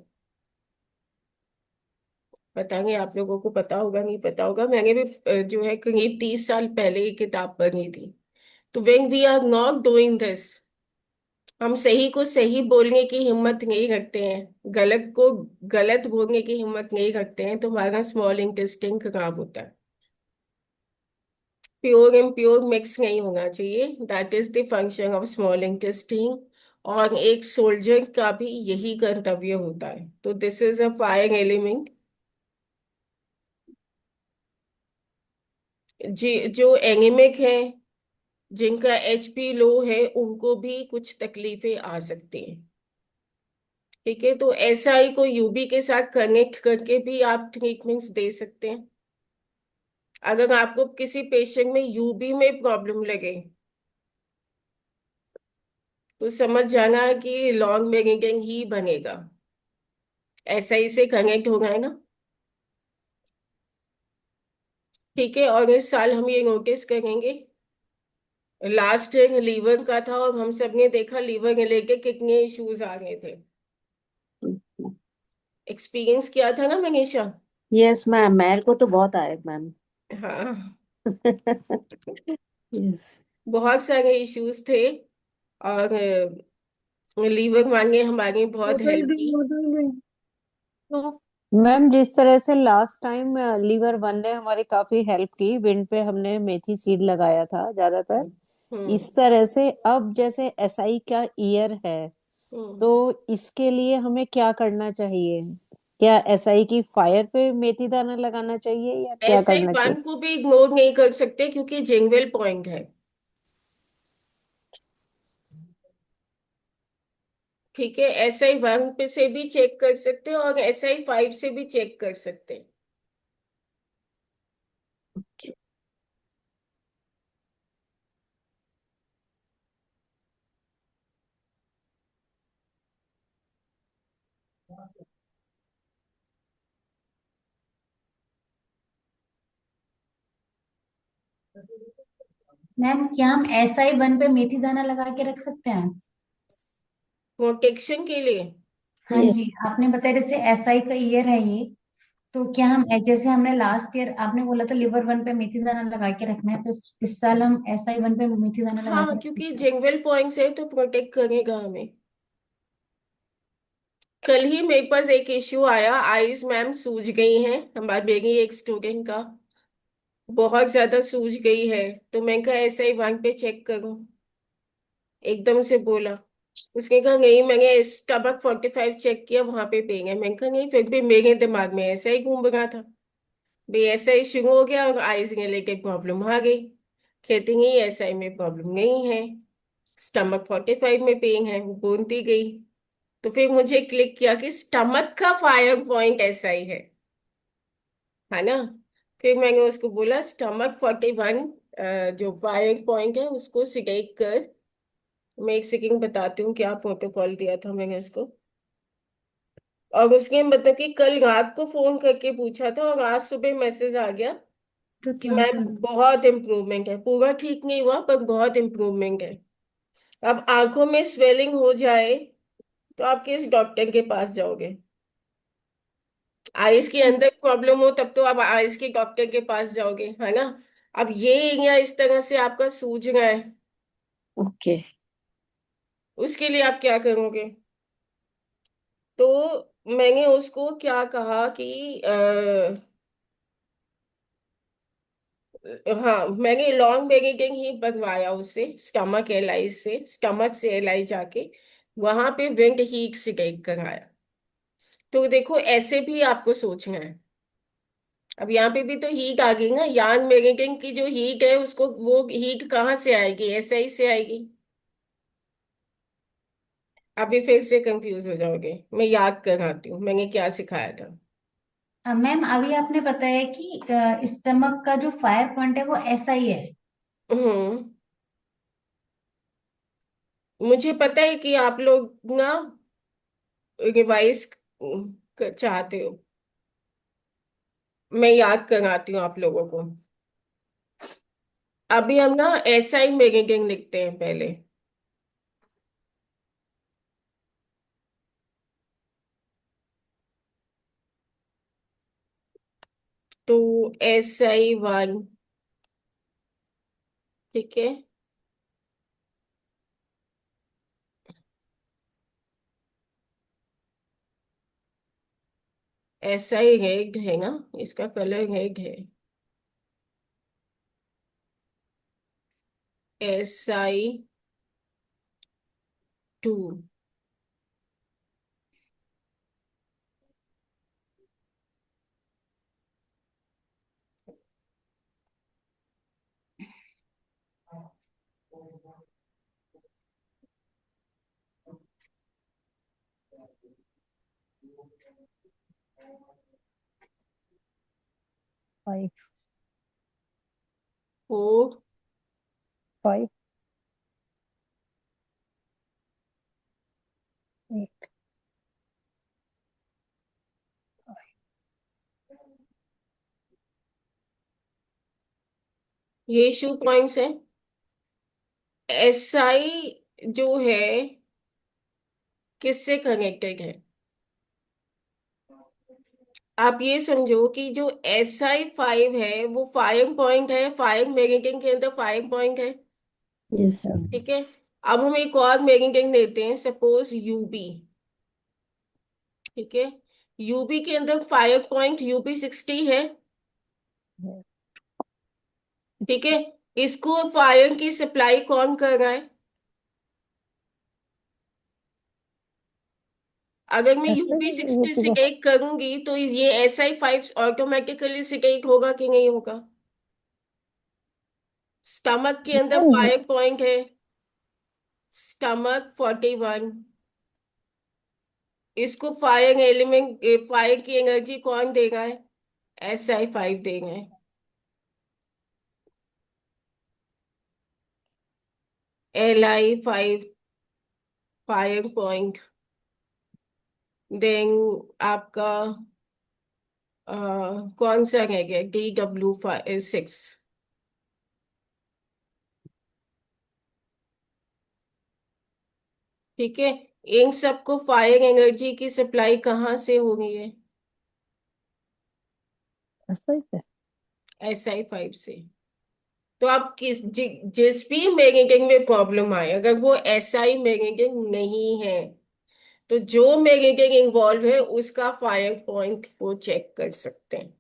पता नहीं आप लोगों को पता होगा नहीं पता होगा, मैंने भी जो है करीब 30 साल पहले ये किताब पढ़ी थी। तो when we are not doing this, हम सही को सही बोलने की हिम्मत नहीं रखते हैं, गलत को गलत बोलने की हिम्मत नहीं रखते हैं, तो हमारा स्मॉल इंटेस्टाइन खराब होता है। प्योर एंड प्योर मिक्स नहीं होना चाहिए, that is the function of small intestine. और एक सोल्जर का भी यही कर्तव्य होता है। तो this is a fire element. जी, जो एनीमिक है, जिनका एचपी लो है, उनको भी कुछ तकलीफें आ सकती हैं। ठीक है, तो एसआई को यूबी के साथ कनेक्ट करके भी आप ट्रीटमेंट्स दे सकते हैं। अगर आपको किसी पेशेंट में यूबी में प्रॉब्लम लगे, तो समझ जाना कि लॉन्ग मेनिंगिंग ही बनेगा, एसआई से कनेक्ट होगा है ना। ठीक है, और इस साल हम ये नोटिस करेंगे, लास्ट ईयर लीवर का था और हम सबने देखा लीवर के लेके कितने इश्यूज आ गए थे। एक्सपीरियंस किया था ना मनीषा। यस मैम, मेरे को तो बहुत आए मैम। हाँ, यस। बहुत सारे इश्यूज थे, और लीवर मान ने हमारी बहुत होटल हेल्प भी की। होटल भी तो मैम जिस तरह से लास्ट टाइम लीवर वन ने हमारी काफी हेल्प की, विंड पे हमने मेथी सीड लगाया था ज्यादातर, हम्म। इस तरह से अब जैसे एसआई का ईयर है, हम्म। तो इसके लिए हमें क्या करना चाहिए? क्या एसआई की फायर पे मेथी दाना लगाना चाहिए या क्या ऐसे ही करना चाहिए? वन को भी इग्नोर नहीं कर सकते, क्योंकि जेंगवेल पॉइंट है। ठीक है, एसआई वन पे से भी चेक कर सकते हैं और एसआई फाइव से भी चेक कर सकते हैं। मैम क्या हम SI1 पे मेथी दाना लगा के रख सकते हैं? प्रोटेक्शन के लिए। हाँ यस। जी, आपने बताया जैसे SI का ईयर है ये, तो क्या हम जैसे हमने लास्ट ईयर आपने बोला था लिवर वन पे मेथी दाना लगा के रखना है, तो इस साल हम SI1 पे मेथी दाना लगा हाँ, के रख क्योंकि सकते हैं? जेंगवेल पॉइंट से तो प्रोटेक्ट करेगा हमें। कल ही मेरे पास एक इश्यू आया, आईज मैम सूज गई हैं, हमारी मेरी एक स्टूडेंट का बहुत ज्यादा सूज गई है। तो मैं कहा एसआई वन पे चेक करूं, एकदम से बोला। उसने कहा नहीं, मैंने स्टमक 45 चेक किया, वहां पे पेन है। मैंने कहा नहीं, फिर भी मेरे दिमाग में ऐसा ही घूम रहा था, भाई ऐसा ही शुरू हो गया और आईज ने लेके प्रॉब्लम आ गई। कहती नहीं, ऐसा ही में प्रॉब्लम नहीं है, स्टमक 45 में पेन है, वो बोलती गई। तो फिर मुझे क्लिक किया कि स्टमक का फायर पॉइंट ऐसा ही है ना। फिर मैंने उसको बोला स्टमक 41 जो फायर पॉइंट है उसको सिलेक्ट कर। मैं एक सेकंड बताती हूँ क्या प्रोटोकॉल दिया था मैंने उसको। और उसने मतलब कि कल रात को फोन करके पूछा था और आज सुबह मैसेज आ गया तो कि क्या मैम सर? बहुत इम्प्रूवमेंट है, पूरा ठीक नहीं हुआ पर बहुत इम्प्रूवमेंट है। अब आंखों में स्वेलिंग हो जाए तो आप किस डॉक्टर के पास जाओगे? आइस के अंदर प्रॉब्लम हो तब तो आप आइस के डॉक्टर के पास जाओगे, है ना। अब ये एरिया इस तरह से आपका सूज रहा है, ओके। उसके लिए आप क्या करोगे? तो मैंने उसको क्या कहा कि हाँ, मैंने लॉन्ग बेरिंग ही बनवाया उससे, स्टमक एलआई से, स्टमक से एलआई जाके वहां पे विंड हीट से टेक कराया। तो देखो ऐसे भी आपको सोचना है। अब यहाँ पे भी तो हीट आ गई ना, यांग मेरिंग की जो हीट है उसको, वो हीट कहाँ से आएगी? एसआई से आएगी। अभी फिर से कंफ्यूज हो जाओगे, मैं याद कराती हूँ मैंने क्या सिखाया था। मैम अभी आपने बताया कि स्टमक का जो फायर पॉइंट है वो SI है। हम्म। मुझे पता है कि आप लोग ना रिवाइज चाहते हो, मैं याद कराती हूँ आप लोगों को। अभी हम ना एसआई मेरिडियन लिखते हैं पहले। तो SI1, ठीक है, ऐसा ही रेड है ना, इसका कलर रेड है। SI2। फाइव 4। फाइव एट ये इशू पॉइंट्स है। SI जो है किससे कनेक्टेड है? आप ये समझो कि जो SI5 है वो फायरिंग पॉइंट है, फायरिंग मेरिडियन के अंदर फायरिंग पॉइंट है। यस। ठीक है। अब हम एक और मेरिडियन लेते हैं, सपोज UB। ठीक है। UB के अंदर फायर पॉइंट UB60 है। ठीक है। इसको फायर की सप्लाई कौन कर रहा है? अगर मैं ऐसे UB60 यूपी को सिलेक्ट करूंगी तो ये SI5 ऑटोमेटिकली सिलेक्ट होगा कि नहीं होगा? स्टमक के अंदर मैम फायर पॉइंट है, स्टमक 41। इसको फायर एलिमेंट, फायर की एनर्जी कौन देगा है? SI5 देगा है। LI5 fire point. देन आपका कौन सा रह गया? DW6। ठीक है। इन सबको फायर एनर्जी की सप्लाई कहाँ से हो रही है? ऐसा ही से SI5 से। तो आप जिस भी मैग्नेटिक में प्रॉब्लम आए, अगर वो SI मैग्नेटिक नहीं है तो जो मैग्नेटिक इन्वॉल्व है उसका फायर पॉइंट को चेक कर सकते हैं।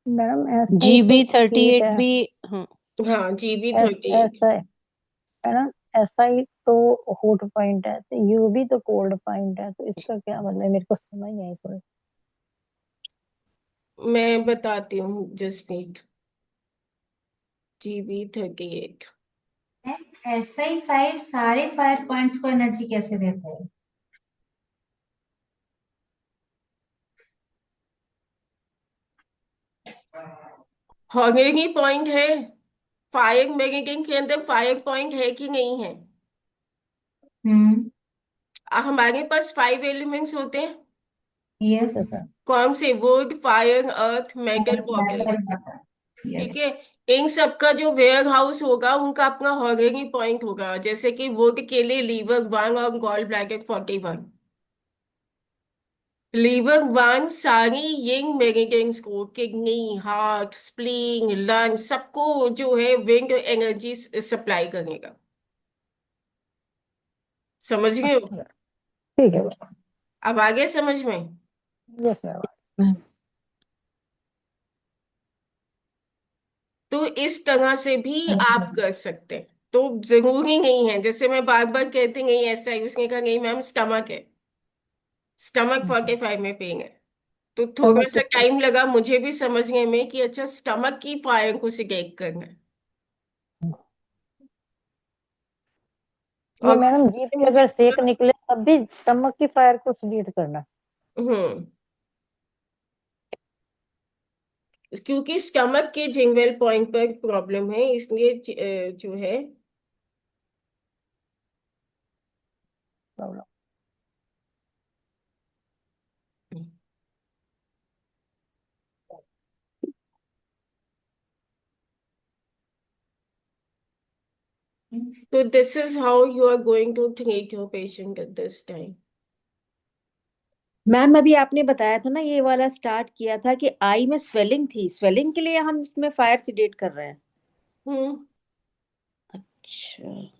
मैडम ऐसा ही तो ठीक GB38 है। भी। हाँ। हाँ, GB38। ऐसा है ना। ऐसा ही तो हॉट पॉइंट है, तो यू भी तो कोल्ड पॉइंट है, तो इसका क्या मतलब है? मेरे को समझ नहीं आई थोड़ी। मैं बताती हूँ जसमीत। GB38। SI5 सारे फायर पॉइंट्स को एनर्जी कैसे देता है? हॉगेगी पॉइंट है। फायर मैग्नेटिक के अंदर फायर पॉइंट है कि नहीं है? हम्म। हमारे पास 5 एलिमेंट्स होते हैं। यस। जैसा कौन से? Would, fire, earth, metal, water. Metal water. ठीक यस। है। इन सब का जो वेयर हाउस होगा उनका अपना हॉगेगी पॉइंट होगा। जैसे कि वुड के लिए लीवर 1 और गॉल ब्लैडर 41। लीवर 1 सारी यंग मेरिडियंस को, किडनी, हार्ट, स्प्लीन, लंग, सबको जो है विंड एनर्जी सप्लाई करेगा। समझ गए हो? अच्छा ठीक है। अब आगे समझ में? Yes ma'am. तो इस तरह से भी आप कर सकते हैं। तो जरूरी नहीं है, जैसे मैं बार बार कहती नहीं ऐसा है, उसने कहा नहीं मैम स्टमक है, स्टमक 45 में पेन है। तो थोड़ा स्टमक सा के टाइम लगा मुझे भी समझने में कि अच्छा स्टमक की फायर को सिलेक्ट करना है। ये और मैडम जी भी मुझे अगर सेक पूरा निकले तब भी स्टमक की फायर को स्लीट करना। हम्म क्योंकि स्टमक के जिंगवेल पॉइंट पर प्रॉब्लम है, इसलिए जो है प्रॉब्लम। तो this is how you are going to treat your patient at this time. Ma'am अभी आपने बताया था ना, ये वाला स्टार्ट किया था कि आई में स्वेलिंग थी, स्वेलिंग के लिए हम इसमें फायर सिडेट कर रहे हैं। हम्म अच्छा।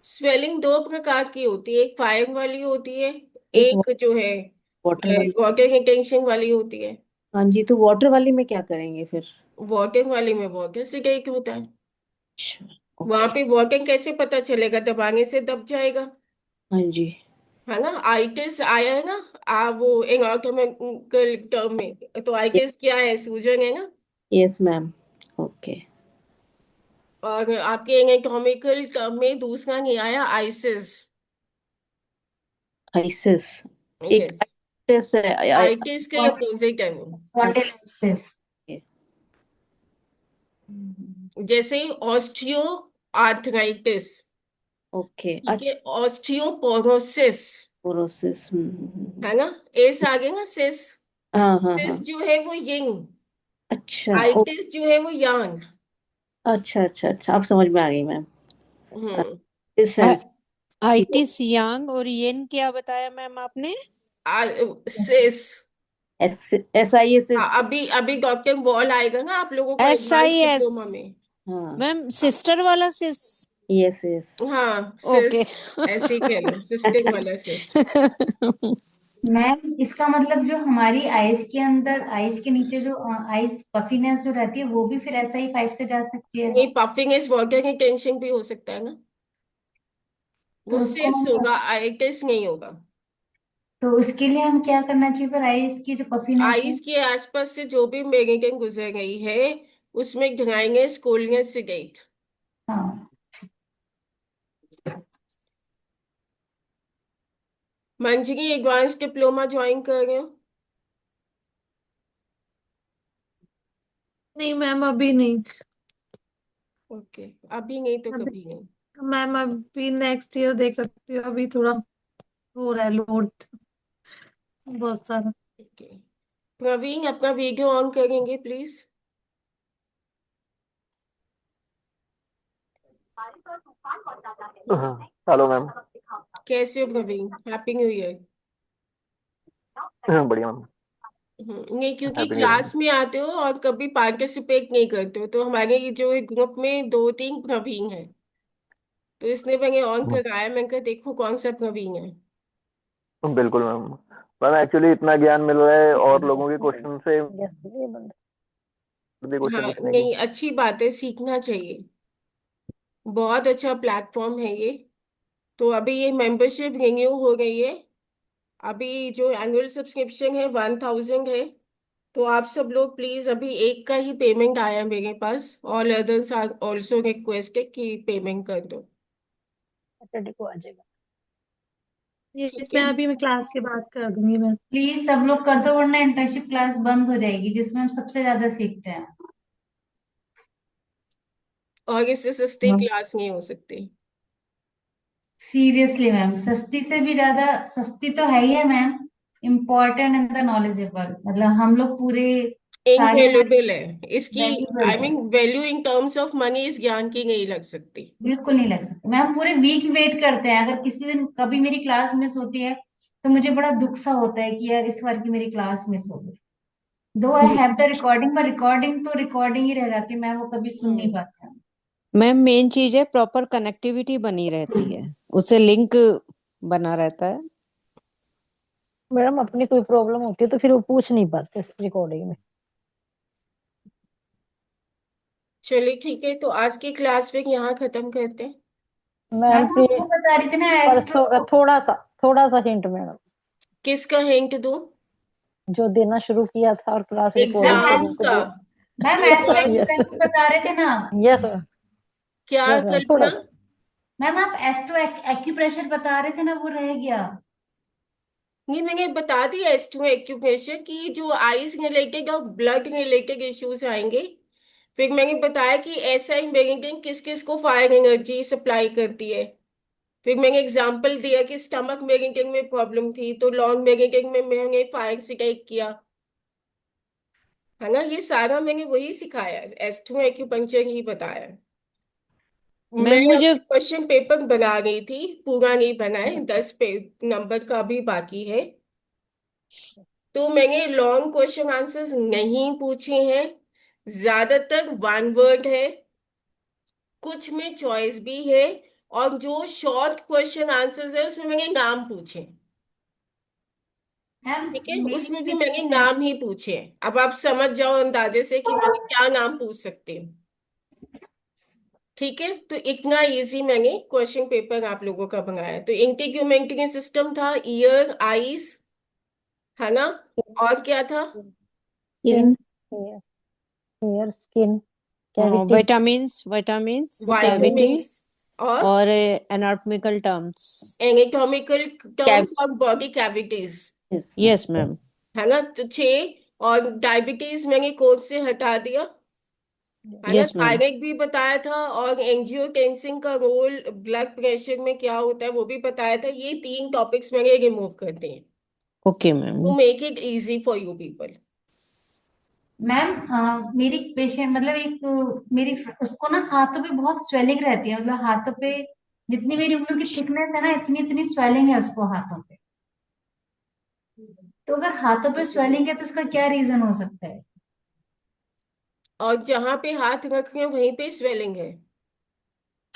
स्वेलिंग दो प्रकार की होती है, एक फायर वाली होती है, एक एक जो है वाटर वाली। वाटर रिटेंशन वाली होती है। हाँ जी, तो वाटर वाली में क्या करेंगे फिर? वाटर वाली में वाटर सिगरेट होता है। अच्छा। वहां ओके। पे वाटर कैसे पता चलेगा? दबाने से दब जाएगा, हाँ जी। है ना। आइटिस आया है ना, वो एनाटॉमिकल टर्म में, तो आइटिस क्या है? सूजन है ना। Yes ma'am. ओके। और आपके एनाटॉमिकल टर्म में दूसरा नहीं आया, आइसिस। आइसिस। एक यस, आइटिस है। आइटिस के अपोजिट है वो। स्पॉन्डिलोसिस। जैसे ऑस्टियो आर्थराइटिस, ओके। ठीक है, अच्छा। ऑस्टियोपोरोसिस, पोरोसिस। है ना। एस आगे ना, सिस। हाँ हाँ हाँ। सिस जो है वो यिंग, अच्छा। ओ। आइटिस जो है वो यांग। अच्छा अच्छा अच्छा, अब समझ में आ गई मैम। हम्म। इस सेंस। आईटी सियांग और येन क्या बताया मैम आपने? सिस। एस एस आई एस हाँ, एस। अभी अभी डॉक्टर वॉल आएगा ना आप लोगों को S advance I S. Diploma में। हाँ। मैम सिस्टर वाला सिस। Yes yes. हाँ, ओके। सिस। ऐसे ही कह लो, सिस्टर वाला सिस। मैम इसका मतलब जो हमारी आइस के अंदर, आइस के नीचे जो आइस पफीनेस जो रहती है वो भी फिर ऐसा ही 5 से जा सकती है। ये पफिंग इज वाटर की टेंशन भी हो सकता है ना। वो तो उसको सिस हम, होगा, आइटिस नहीं होगा। तो उसके लिए हम क्या करना चाहिए फिर आइस की जो पफीनेस है? आइस के आसपास से जो भी मेरेटिन गुजर गई है, उसमें ड्राइनेस, कोल्डनेस से गई। हाँ। मंजरी एडवांस डिप्लोमा ज्वाइन कर रहे हो? नहीं मैम, अभी नहीं। ओके, अभी नहीं तो अभी कभी नहीं। मैम, अभी नेक्स्ट ईयर देख सकती हूँ। अभी थोड़ा हो रहा है लोड बहुत सारा। ओके, प्रवीण अपना वीडियो ऑन करेंगे प्लीज। हाँ, हेलो मैम। कैसे हो प्रवीण? Happy new year. हाँ, बढ़िया मैम। नहीं, क्योंकि happy new year ma'am. Class में आते हो और कभी पार्टिसिपेट नहीं करते हो, तो हमारे ये जो ग्रुप में दो तीन प्रवीण है, तो इसने मैंने ऑन कराया। मैंने कहा देखो कौन सा प्रवीण है। बिल्कुल मैम। मैम एक्चुअली इतना ज्ञान मिल रहा है और लोगों के क्वेश्चन से यस ये बंद। भी क्वेश्चन हाँ, पूछने की। नहीं, अच्छी बात है, सीखना चाहिए। बहुत अच्छा प्लेटफॉर्म है ये। तो अभी ये मेंबरशिप रिन्यू हो गई है। अभी जो एनुअल सब्सक्रिप्शन है 1000 है। तो आप सब लोग प्लीज, अभी एक का ही पेमेंट आया है मेरे पास, all others are also requested कि पेमेंट कर दो। सैटरडे को आ जाएगा। ये ठीक इसमें है। अभी मैं क्लास के बाद कर दूंगी मैं। प्लीज सब लोग कर दो वरना इंटर्नशिप क्लास बंद हो जाएगी जिसमें हम सबसे ज्यादा सीखते हैं। और इससे सस्ती हाँ। क्लास नहीं हो सकती। सीरियसली मैम, सस्ती से भी ज्यादा सस्ती तो है ही है ma'am. Important and the knowledgeable, मतलब हम लोग पूरे सारे हमारे इनवैल्यूएबल है इसकी। वैल्यूबल आई है। Mean value in terms of money इस ज्ञान की नहीं लग सकती। बिल्कुल नहीं लग सकते मैम, पूरे वीक वेट करते हैं। अगर किसी दिन कभी मेरी क्लास मिस होती है तो मुझे बड़ा दुख सा होता है कि यार इस बार की मेरी क्लास मिस हो गई। दो आई हैव द रिकॉर्डिंग, पर रिकॉर्डिंग तो रिकॉर्डिंग ही रह जाती है, मैं वो कभी सुन नहीं हम्म। पाती हूँ। मैम मेन चीज है प्रॉपर कनेक्टिविटी बनी रहती है, उससे लिंक बना रहता है। मैडम अपनी कोई प्रॉब्लम होती है तो फिर वो पूछ नहीं पाते इस रिकॉर्डिंग में। चलिए ठीक है, तो आज की क्लास फिर यहाँ खत्म करते हैं। मैम मैम आप फिर वो बता रही थी ना परसों का एस्ट्रो, थोड़ा सा हिंट मैडम। किसका हिंट दूं? जो देना शुरू किया था और क्लास मैम रिकॉर्डिंग का एग्जाम्स हिंट का। दे। Ma'am astro exams. एक्यूप्रेशर बता रहे थे ना। Yes ma'am. क्या यस मैम थोड़ा कल्पना? सा। मैम आप एस्ट्रो एक्यूप्रेशर बता रहे थे ना, वो रह गया। ये मैंने बता दिया एस्टो एक्यूप्रेशर की, जो आईज रिलेटेड और ब्लड रिलेटेड इश्यूज आएंगे। फिर मैंने बताया कि ऐसा इम्बेरिंग किस किस को फायर एनर्जी सप्लाई करती है। फिर मैंने एग्जांपल दिया कि स्टमक मेरिंग में प्रॉब्लम थी, तो लॉन्ग मेरिंग में मैंने फायर सिटाइक किया, है ना। ये सारा मैंने वही सिखाया, एस्टो एक्यूपंक्चर ही बताया। मैं मैम मुझे अभी क्वेश्चन पेपर बना रही थी, पूरा नहीं बना है, 10 नंबर का भी बाकी है। तो मैंने लॉन्ग क्वेश्चन आंसर्स नहीं पूछे हैं, ज्यादातर वन वर्ड है, कुछ में चॉइस भी है, और जो शॉर्ट क्वेश्चन आंसर्स है उसमें मैंने नाम पूछे। मैम ठीक है, मेरी उसमें भी मैंने पेशेंट है। नाम ही पूछे हैं। अब आप समझ जाओ अंदाजे से कि मैंने क्या नाम पूछ सकती हूँ। ठीक है, तो इतना इजी मैंने क्वेश्चन पेपर आप लोगों का बनाया। तो इंटीग्यूमेंट्री सिस्टम था, ईयर, आईज, है ना, और क्या था? Skin, hair, hair, skin, cavity, vitamins vitamins cavity vitamins और और एनाटॉमिकल टर्म्स। एनाटॉमिकल कैव टर्म्स और बॉडी कैविटीज, यस मैम। है ना, तो 6। और डायबिटीज मैंने कोर्स से हटा दिया, है ना, यस मैम। थायराइड भी बताया था, और एंजियोटेंसिन का रोल ब्लड प्रेशर में क्या होता है वो भी बताया था। ये 3 टॉपिक्स मैंने रिमूव कर दिए okay ma'am. To make it easy for you people. Ma'am मेरी पेशेंट मतलब एक उसको ना हाथों पे बहुत स्वेलिंग रहती है, मतलब हाथों पे जितनी मेरी उंगलियों की थिकनेस है ना, इतनी इतनी स्वेलिंग है उसको हाथों पे। तो अगर हाथों पे स्वेलिंग है तो उसका क्या रीजन हो सकता है? और जहां पे हाथ रख रहे हैं वहीं पे स्वेलिंग है?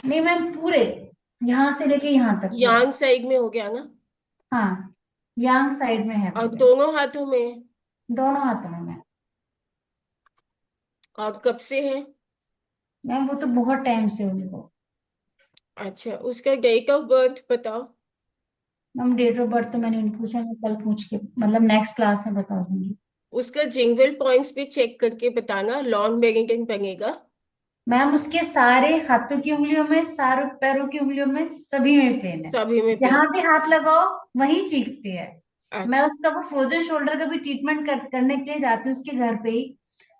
नहीं मैम, पूरे यहाँ से लेके यहाँ तक पूरा। यांग साइड में हो गया ना? हाँ, यांग साइड में है और पूरे। दोनों हाथों में है? दोनों हाथों में मैम। और कब से है? मैम वो तो बहुत टाइम से हुई वो। अच्छा, उसका डेट ऑफ बर्थ बताओ। मैम डेट ऑफ बर्थ तो मैंने नहीं पूछा, मैं कल पूछ के मतलब नेक्स्ट क्लास में बता दूंगी। उसका जिंगल पॉइंट्स भी चेक करके बताना, लॉन्ग मेरिडियन बनेगा। मैम उसके सारे हाथों की उंगलियों में, सारे पैरों की उंगलियों में, सभी में पेन है। सभी में जहां पेन? भी हाथ लगाओ वहीं चीखती है। मैं अच्छा। उसका वो फ्रोजन शोल्डर का भी ट्रीटमेंट करने के लिए जाती हूँ उसके घर पे ही।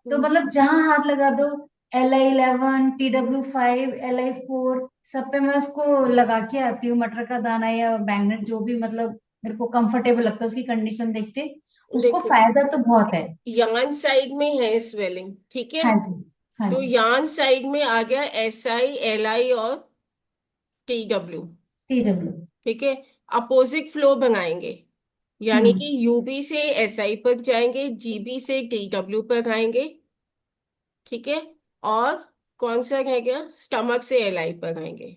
तो हम्म, मतलब जहां हाथ लगा दो, LI11, TW5, LI4, सब पे मैं उसको लगा के आती हूँ, मटर का दाना या बैंगन जो भी मतलब मेरे को कंफर्टेबल लगता है उसकी कंडीशन देखते। उसको देखो, फायदा तो बहुत है। यान साइड में है स्वेलिंग, ठीक है, हाँ जी, हाँ तो जी। यान साइड में आ गया SI, LI और TW। TW। ठीक है, अपोजिट फ्लो बनाएंगे, यानी हम्म। कि यूबी से SI पर जाएंगे, जीबी से TW पर आएंगे। ठीक है, और कौन सा रह गया, स्टमक से LI पर आएंगे।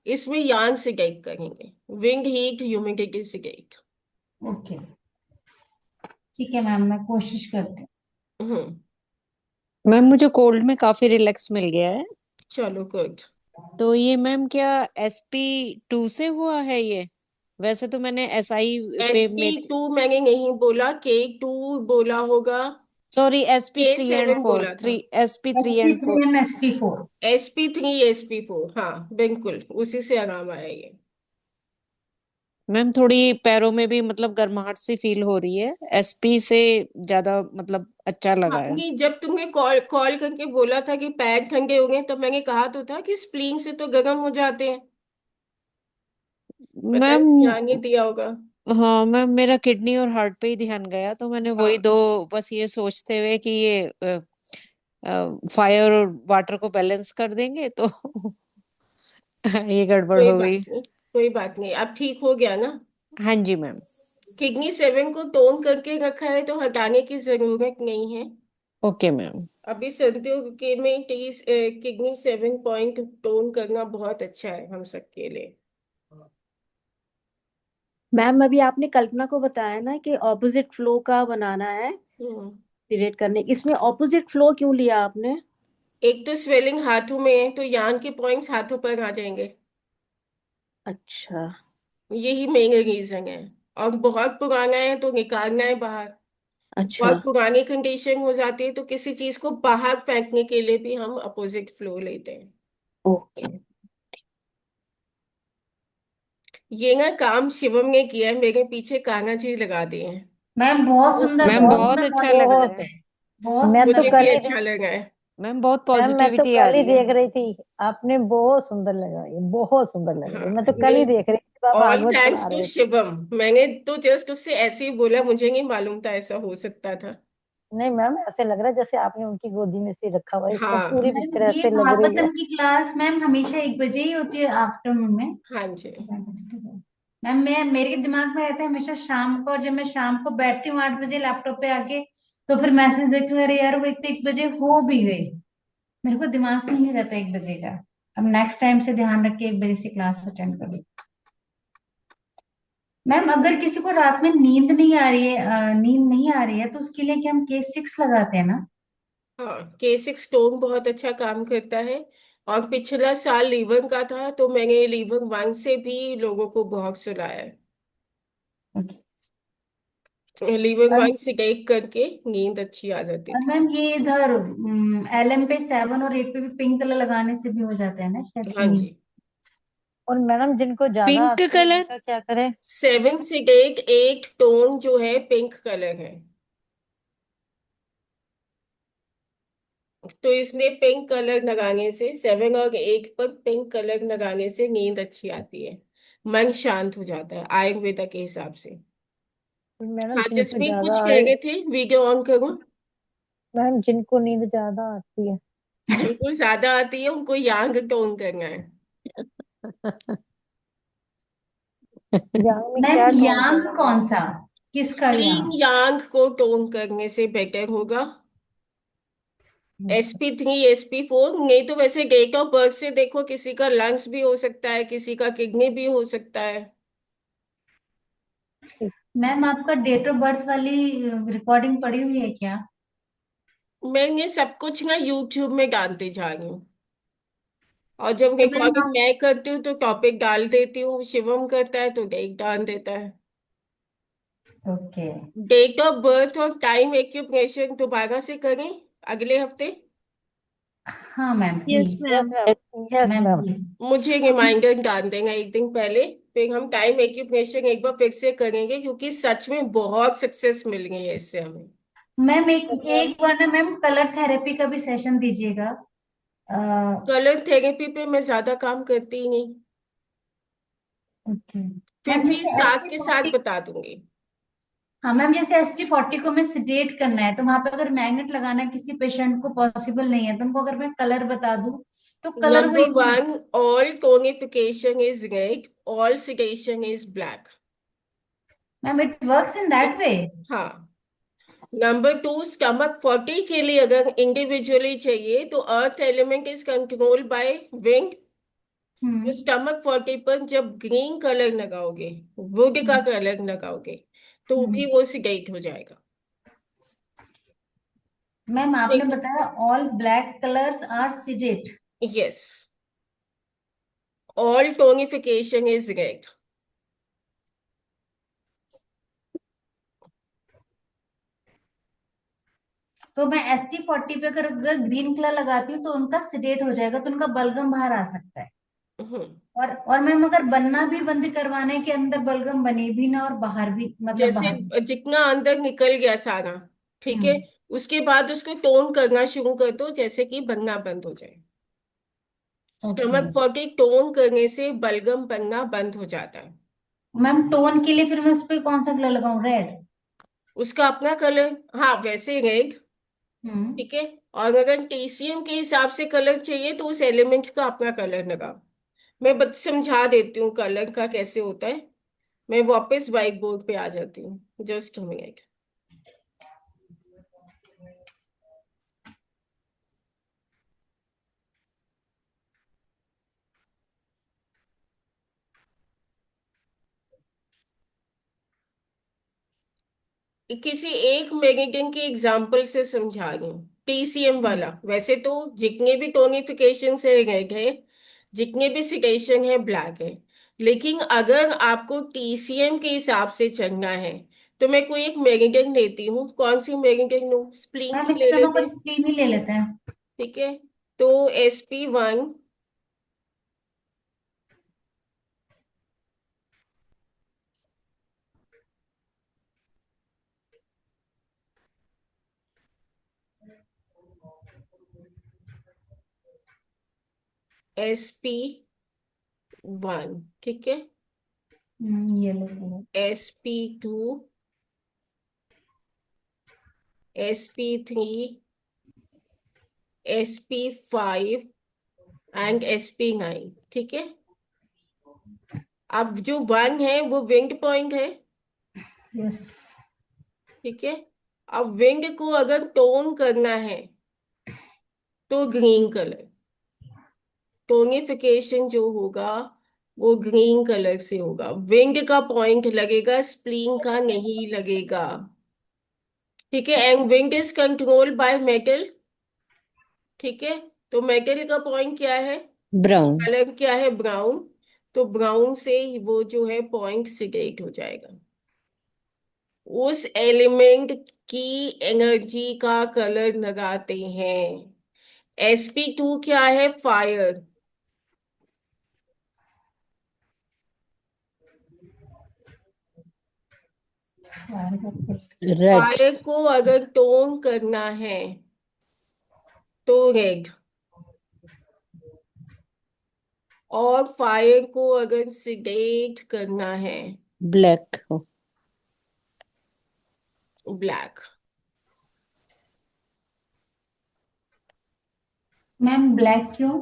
इसमें यान से गाइड करेंगे, विंड हीट ह्यूमिडिटी से गाइड। ओके, ठीक है मैम, मैं कोशिश करती हूँ। हम्म। मैम मुझे कोल्ड में काफी रिलैक्स मिल गया है। चलो गुड। तो ये मैम क्या SP2 से हुआ है ये? वैसे तो मैंने SI पे SP में, 2 मैंने नहीं बोला, K2 बोला होगा, सॉरी एसपी के थ्री एंड सेवन फोर बोला था। Three SP3 SP and 4। 3 and SP 4। SP3, SP4, हाँ बिल्कुल उसी से आराम आया ये। मैम थोड़ी पैरों में भी मतलब गर्माहट सी फील हो रही है, SP से ज्यादा मतलब अच्छा लगा हाँ, है। नहीं, जब तुमने कॉल कॉल करके बोला था कि पैर ठंडे हो गए, तब मैंने कहा तो था कि स्प्लीन से तो गर्म हो जाते हैं। पता मैम नहीं ध्यान नहीं दिया होगा। हाँ मैम, मेरा किडनी और हार्ट पे ही ध्यान गया, तो मैंने वही हाँ, दो, बस ये सोचते हुए कि ये फायर और वाटर को बैलेंस कर देंगे तो ये गड़बड़ कोई हो बात गई। नहीं, कोई बात नहीं, अब ठीक हो गया ना? हाँ जी मैम। किडनी 7 को टोन करके रखा है तो हटाने की जरूरत नहीं है। Okay ma'am. अभी सर्दियों के में किडनी 7 पॉइंट टोन करना बहुत अच्छा है हम सबके लिए। मैम अभी आपने कल्पना को बताया ना कि ऑपोजिट फ्लो का बनाना है, हम्म। क्रिएट करने, इसमें ऑपोजिट फ्लो क्यों लिया आपने? एक तो स्वेलिंग हाथों में है, तो यान के पॉइंट्स हाथों पर आ जाएंगे, अच्छा। यही मेन रीजन है। और बहुत पुराना है तो निकालना है बाहर। अच्छा। बहुत पुरानी कंडीशन हो जाती है तो किसी चीज को बाहर फेंकने के लिए भी हम अपोजिट फ्लो लेते हैं। ओके। ये ना काम शिवम ने किया है, मेरे पीछे कान्हा जी लगा दिए हैं। मैम बहुत सुंदर, मैम बहुत बहुत सुंदर, अच्छा बहुत लग रहा बहुत। है। बहुत है। बहुत मैं तो सुंदर मुझे लग भी कल रहा ही है। अच्छा लगा है। मैम बहुत मैम मैं तो पॉजिटिविटी आ कल ही रही है। देख रही थी, आपने बहुत सुंदर लगाई, बहुत सुंदर लग रही है। हाँ, मैं तो कल ही नहीं, देख रही थी, आप ऑल भागवत थैंक्स पढ़ा टू रहे थे। शिवम। मैंने तो जस्ट उससे ऐसे ही बोला, मुझे नहीं मालूम था ऐसा हो सकता था। नहीं मैम, ऐसे लग रहा है जैसे आपने उनकी गोदी में से रखा हुआ है, एकदम हाँ। पूरी मैम पिक्चर ये ऐसे लग रही है। भागवतम की क्लास मैम हमेशा 1 बजे ही होती है आफ्टरनून में। हाँ जी। मैम मैं मेरे दिमाग में रहता है हमेशा शाम को, और जब मैं शाम को बैठती हूँ 8 बजे लैपटॉप पे आके, तो फिर मैसेज देखती हूँ, अरे यार वो एक तो 1 बजे हो भी गई। मेरे को दिमाग में नहीं रहता 1 बजे का। अब नेक्स्ट टाइम से ध्यान रख के 1 बजे से क्लास अटेंड करूँ। मैम अगर किसी को रात में नींद नहीं आ रही है, नींद नहीं आ रही है, तो उसके लिए क्या हम K6 लगाते हैं ना? हाँ, K6 टोन बहुत अच्छा काम करता है। और पिछला साल लीवर का था तो मैंने लीवर वन से भी लोगों को बहुत सुलाया ओके। है। लीवर और वन से देख करके नींद अच्छी आ जाती और थी। मैम ये इधर LM पे 7 और 8 पे भी पिंक कलर लगाने से भी हो जाता है ना शायद हाँ से? जी। और मैडम जिनको ज्यादा पिंक आती है कलर। उनका क्या करें? 7 से 8 एक टोन जो है पिंक कलर है। तो इसलिए पिंक कलर लगाने से 7 और 8 पर पिंक कलर लगाने से नींद अच्छी आती है। मन शांत हो जाता है आयुर्वेदा के हिसाब से। मैडम हाँ, जिनको जसमीन कुछ ज्यादा कह आए, रहे थे, वीडियो ऑन करूँ? मैडम जिनको नींद ज्यादा आती है। जिनको ज्यादा आती है उनको यांग टोन करना है। यांग में मैम क्या टोन यांग करना कौन मैडम? सा? किसका स्प्लिंग यांग? यांग को टोन करने से बेटर होगा। SP3 SP4 नहीं तो वैसे डेट ऑफ बर्थ से देखो, किसी का लंग्स भी हो सकता है, किसी का किडनी भी हो सकता है। ठीक। मैम आपका डेट ऑफ बर्थ वाली रिकॉर्डिंग पड़ी हुई है क्या? मैं ये सब कुछ ना यूट्यूब में डालते जा रही हूँ। और जब तो मैम रिकॉर्डिंग आप, मैं करती हूँ तो टॉपिक डाल देती हूँ, शिवम करता है तो डेट डाल देता है। ओके। डेट ऑफ बर्थ और टाइम एक्यूप्रेशर दोबारा से करें अगले हफ्ते। हाँ ma'am yes please. Yes ma'am. Ma'am, yes ma'am ma'am. Please. मुझे रिमाइंडर डाल देना एक दिन पहले। फिर हम टाइम एक्यूप्रेशर एक बार फिर से करेंगे, क्योंकि सच में बहुत सक्सेस मिल गई है इससे हमें। मैम एक मैम, एक बार ना मैम कलर थेरेपी का भी सेशन दीजिएगा। कलर थेरेपी पे मैं ज्यादा काम करती ही नहीं। ओके। फिर मैम भी जैसे एस साथ टी के साथ फोर्टी बता दूंगी। हाँ मैम जैसे ST40 को मैं सिडेट करना है, तो वहां पे अगर मैग्नेट लगाना किसी पेशेंट को पॉसिबल नहीं है, तो उनको अगर मैं कलर बता दूं तो कलर वो number easy. One, all tonification is red, all sedation is black. Ma'am it works in that way? हाँ। नंबर टू, स्टमक 40 के लिए अगर इंडिविजुअली चाहिए तो earth element is control by wind. तो हम्म। स्टमक 40 पर जब ग्रीन कलर लगाओगे, वुड का हम्म। कलर लगाओगे, तो भी हम्म। वो सिगेट हो जाएगा। मैम आपने ठीक है। बताया all black colours are sedate. Yes, all tonification is red. तो मैं ST40 पे अगर ग्रीन कलर लगाती हूँ तो उनका सिडेट हो जाएगा, तो उनका बलगम बाहर आ सकता है। और मैम अगर बनना भी बंद करवाने के अंदर बलगम बने भी ना और बाहर भी, मतलब जैसे बाहर भी। जितना अंदर निकल गया सारा, ठीक है, हम्म। उसके बाद उसको टोन करना शुरू कर दो, जैसे कि बनना बंद हो जाए। ओके। स्टमक 40 टोन करने से बलगम बनना बंद हो जाता है। मैम टोन के लिए फिर मैं उस पे कौन सा कलर लगाऊं, रेड? उसका अपना कलर, हाँ वैसे रेड। हम्म। ठीक है। और अगर TCM के हिसाब से कलर चाहिए तो उस एलिमेंट का अपना कलर लगाओ। मैं बस समझा देती हूँ कलर का कैसे होता है। मैं वापस व्हाइट बोर्ड पे आ जाती हूँ, जस्ट मिनट। किसी एक मेरिडियन के एग्जाम्पल से समझा रही हूँ। TCM वाला, वैसे तो जितने भी टोनिफिकेशन है रेड है, जितने भी सिटेशन है ब्लैक है। लेकिन अगर आपको TCM के हिसाब से चलना है तो मैं कोई एक मेरिडियन लेती हूँ। कौन सी मेरिडियन लूँ? स्प्लिन मैम की ले स्टमक लेते और हैं। स्प्लीन ही ले लेते हैं। ठीक है। तो SP1, SP1, ठीक है। ये लो। SP2, SP3, SP5 and SP9, ठीक है। अब जो वन है वो विंड पॉइंट है। यस। ठीक है। अब विंड को अगर टोन करना है तो ग्रीन कलर टोनिफिकेशन जो होगा वो ग्रीन कलर से होगा। विंग का पॉइंट लगेगा, स्प्लिंग का नहीं लगेगा। ठीक है, and wing is control by metal. ठीक है, तो मेटल का पॉइंट क्या है, ब्राउन। कलर क्या है, ब्राउन। तो ब्राउन से वो जो है पॉइंट सिगरेट हो जाएगा। उस एलिमेंट की एनर्जी का कलर लगाते हैं। sp2 क्या है, फायर। रेड। फायर को अगर टोन करना है तो रेड, और फायर को अगर सिगरेट करना है ब्लैक। ब्लैक। मैम ब्लैक क्यों?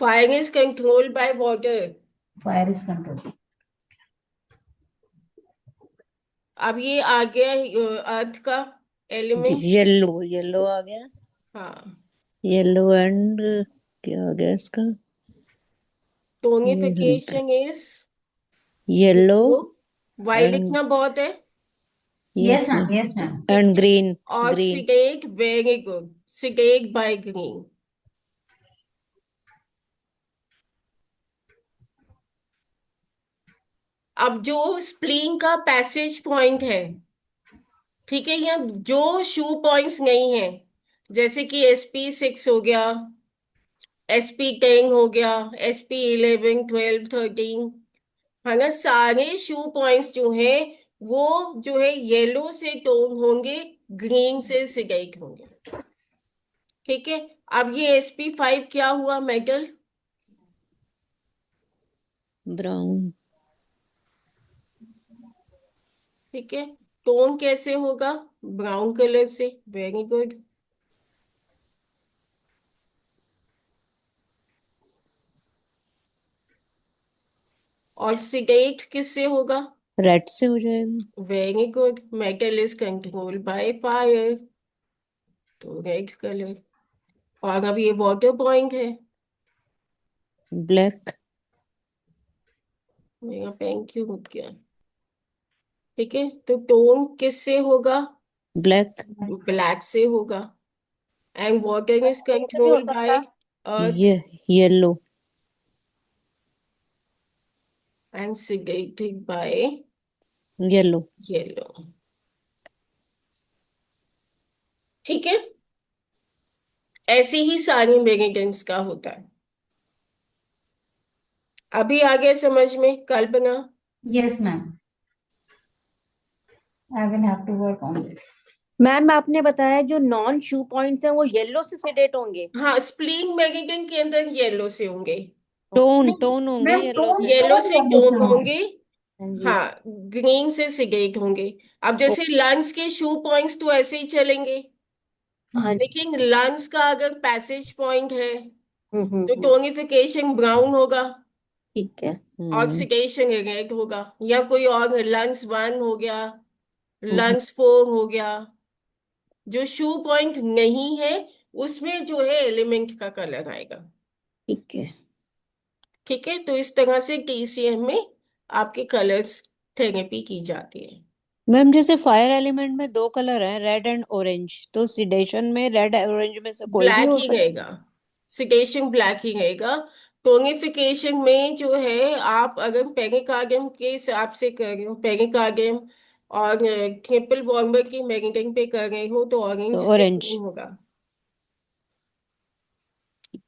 Fire is controlled by water. Fire is control. अब ये आ गया अर्थ का एलिमेंट। येलो। येलो आ गया। हाँ, येलो एंड क्या आ गया इसका? Tonification is yellow Y and लिखना बहुत है। Yes yes ma'am, ma'am, yes ma'am. And green. और green. Cigarette, very good, cigarette by green. अब जो स्प्लीन का पैसेज पॉइंट है, ठीक है, यहाँ जो शू पॉइंट्स नहीं है, जैसे कि sp6 हो गया, sp10 हो गया, sp11 12 13, है ना, सारे शू पॉइंट्स जो हैं वो जो है येलो से टोन होंगे, ग्रीन से सिगरेट होंगे। ठीक है, अब ये sp5 क्या हुआ, मेटल। ब्राउन। ठीक है, टोन कैसे होगा, ब्राउन कलर से, वेरी गुड। और सिगरेट किससे होगा, रेड से हो जाएगा। Very good, metal is controlled by fire, तो रेड कलर। और अब ये वाटर पॉइंट है, ब्लैक। मेरा पेन क्यों रुक गया। ठीक है, तो टोन किससे होगा, ब्लैक। ब्लैक से होगा। एंड वाटर इज ऐसे भी हो कंट्रोल्ड बाय सकता है। अर्थ, ये yellow. And cigarette by yellow. Yellow. ठीक है, ऐसे ही सारी मेरिडियंस का होता है। अभी आ गया समझ में, Kalpana. Yes ma'am, I will have to work on this. Ma'am आपने बताया जो नॉन शू पॉइंट्स हैं वो येलो से सेडेट होंगे। हाँ, स्प्लिंग मेरिडियन के अंदर येलो से होंगे, टोन नहीं टोन होंगे मैम, येलो टोन से। येलो टोन से येलो से टोन होंगे। होंगे। हाँ जी। हाँ, ग्रीन से सिगरेट होंगे। अब ओ, जैसे लंग्स के शू पॉइंट्स तो ऐसे ही चलेंगे, हाँ। लेकिन लंग्स का अगर पैसेज पॉइंट है तो हम्म। टोनिफिकेशन ब्राउन होगा, ठीक है। ऑक्सीडेशन रेड होगा, या कोई और लंग्स 1 हो गया, हम्म। लंग्स 4 हो गया। जो शू पॉइंट नहीं है उसमें जो है एलिमेंट का कलर आएगा। ठीक है। ठीक है, तो इस तरह से TCM में आपके कलर्स थेरेपी की जाती है। मैम जैसे फायर एलिमेंट में दो कलर हैं, रेड एंड ऑरेंज, तो सिडेशन में रेड ऑरेंज में से कोई भी ब्लैक हो ही सकता। रहेगा, सिडेशन ब्लैक ही रहेगा। टोनिफिकेशन में जो है, आप अगर पेरिकार्डियम के हिसाब से कर रहे हो, पेरिकार्डियम और ट्रिपल वॉर्मर की मेरिडियन पे कर रहे हो, तो ऑरेंज तो से ऑरेंज। टोन होगा।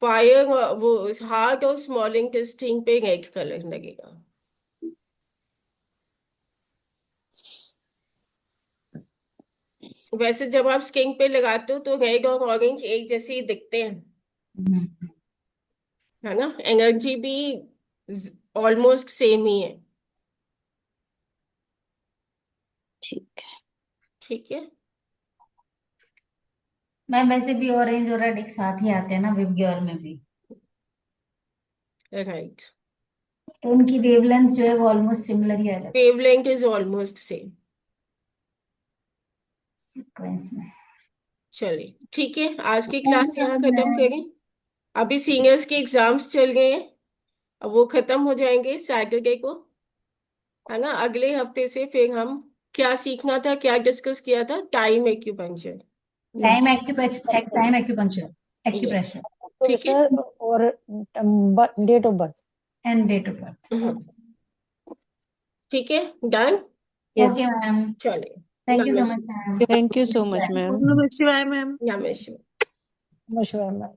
फायर, वो हार्ट और स्मॉल इंटेस्टाइन पे रेड कलर लगेगा। वैसे जब आप स्किन पे लगाते हो तो रेड और ऑरेंज एक जैसे ही दिखते हैं, है ना, एनर्जी भी ऑलमोस्ट सेम ही है। ठीक है। ठीक है, मैम वैसे भी ऑरेंज और रेड एक साथ ही आते हैं ना विबग्योर में भी, राइट, तो उनकी वेवलेंथ जो है वो ऑलमोस्ट सिमिलर ही आ जाती है wavelength is almost same. Sequence में। चलिए ठीक है, आज की मैम क्लास यहाँ खत्म मैं करें। अभी सीनियर्स के एग्जाम्स चल रहे हैं, अब वो खत्म हो जाएंगे सैटरडे को, है ना। अगले हफ्ते से फिर हम क्या सीखना था, क्या डिस्कस किया था, time acupuncture. Time acupressure, time acupuncture, yes, acupressure ठीक है। और date of birth. And date of birth. ठीक है, डन। यस। ओके मैम, चले, थैंक यू सो नमस्ते। Much ma'am. Thank you so much ओम मैम। नमः शिवाय मैम। नमस्ते। नमस्कार मैम।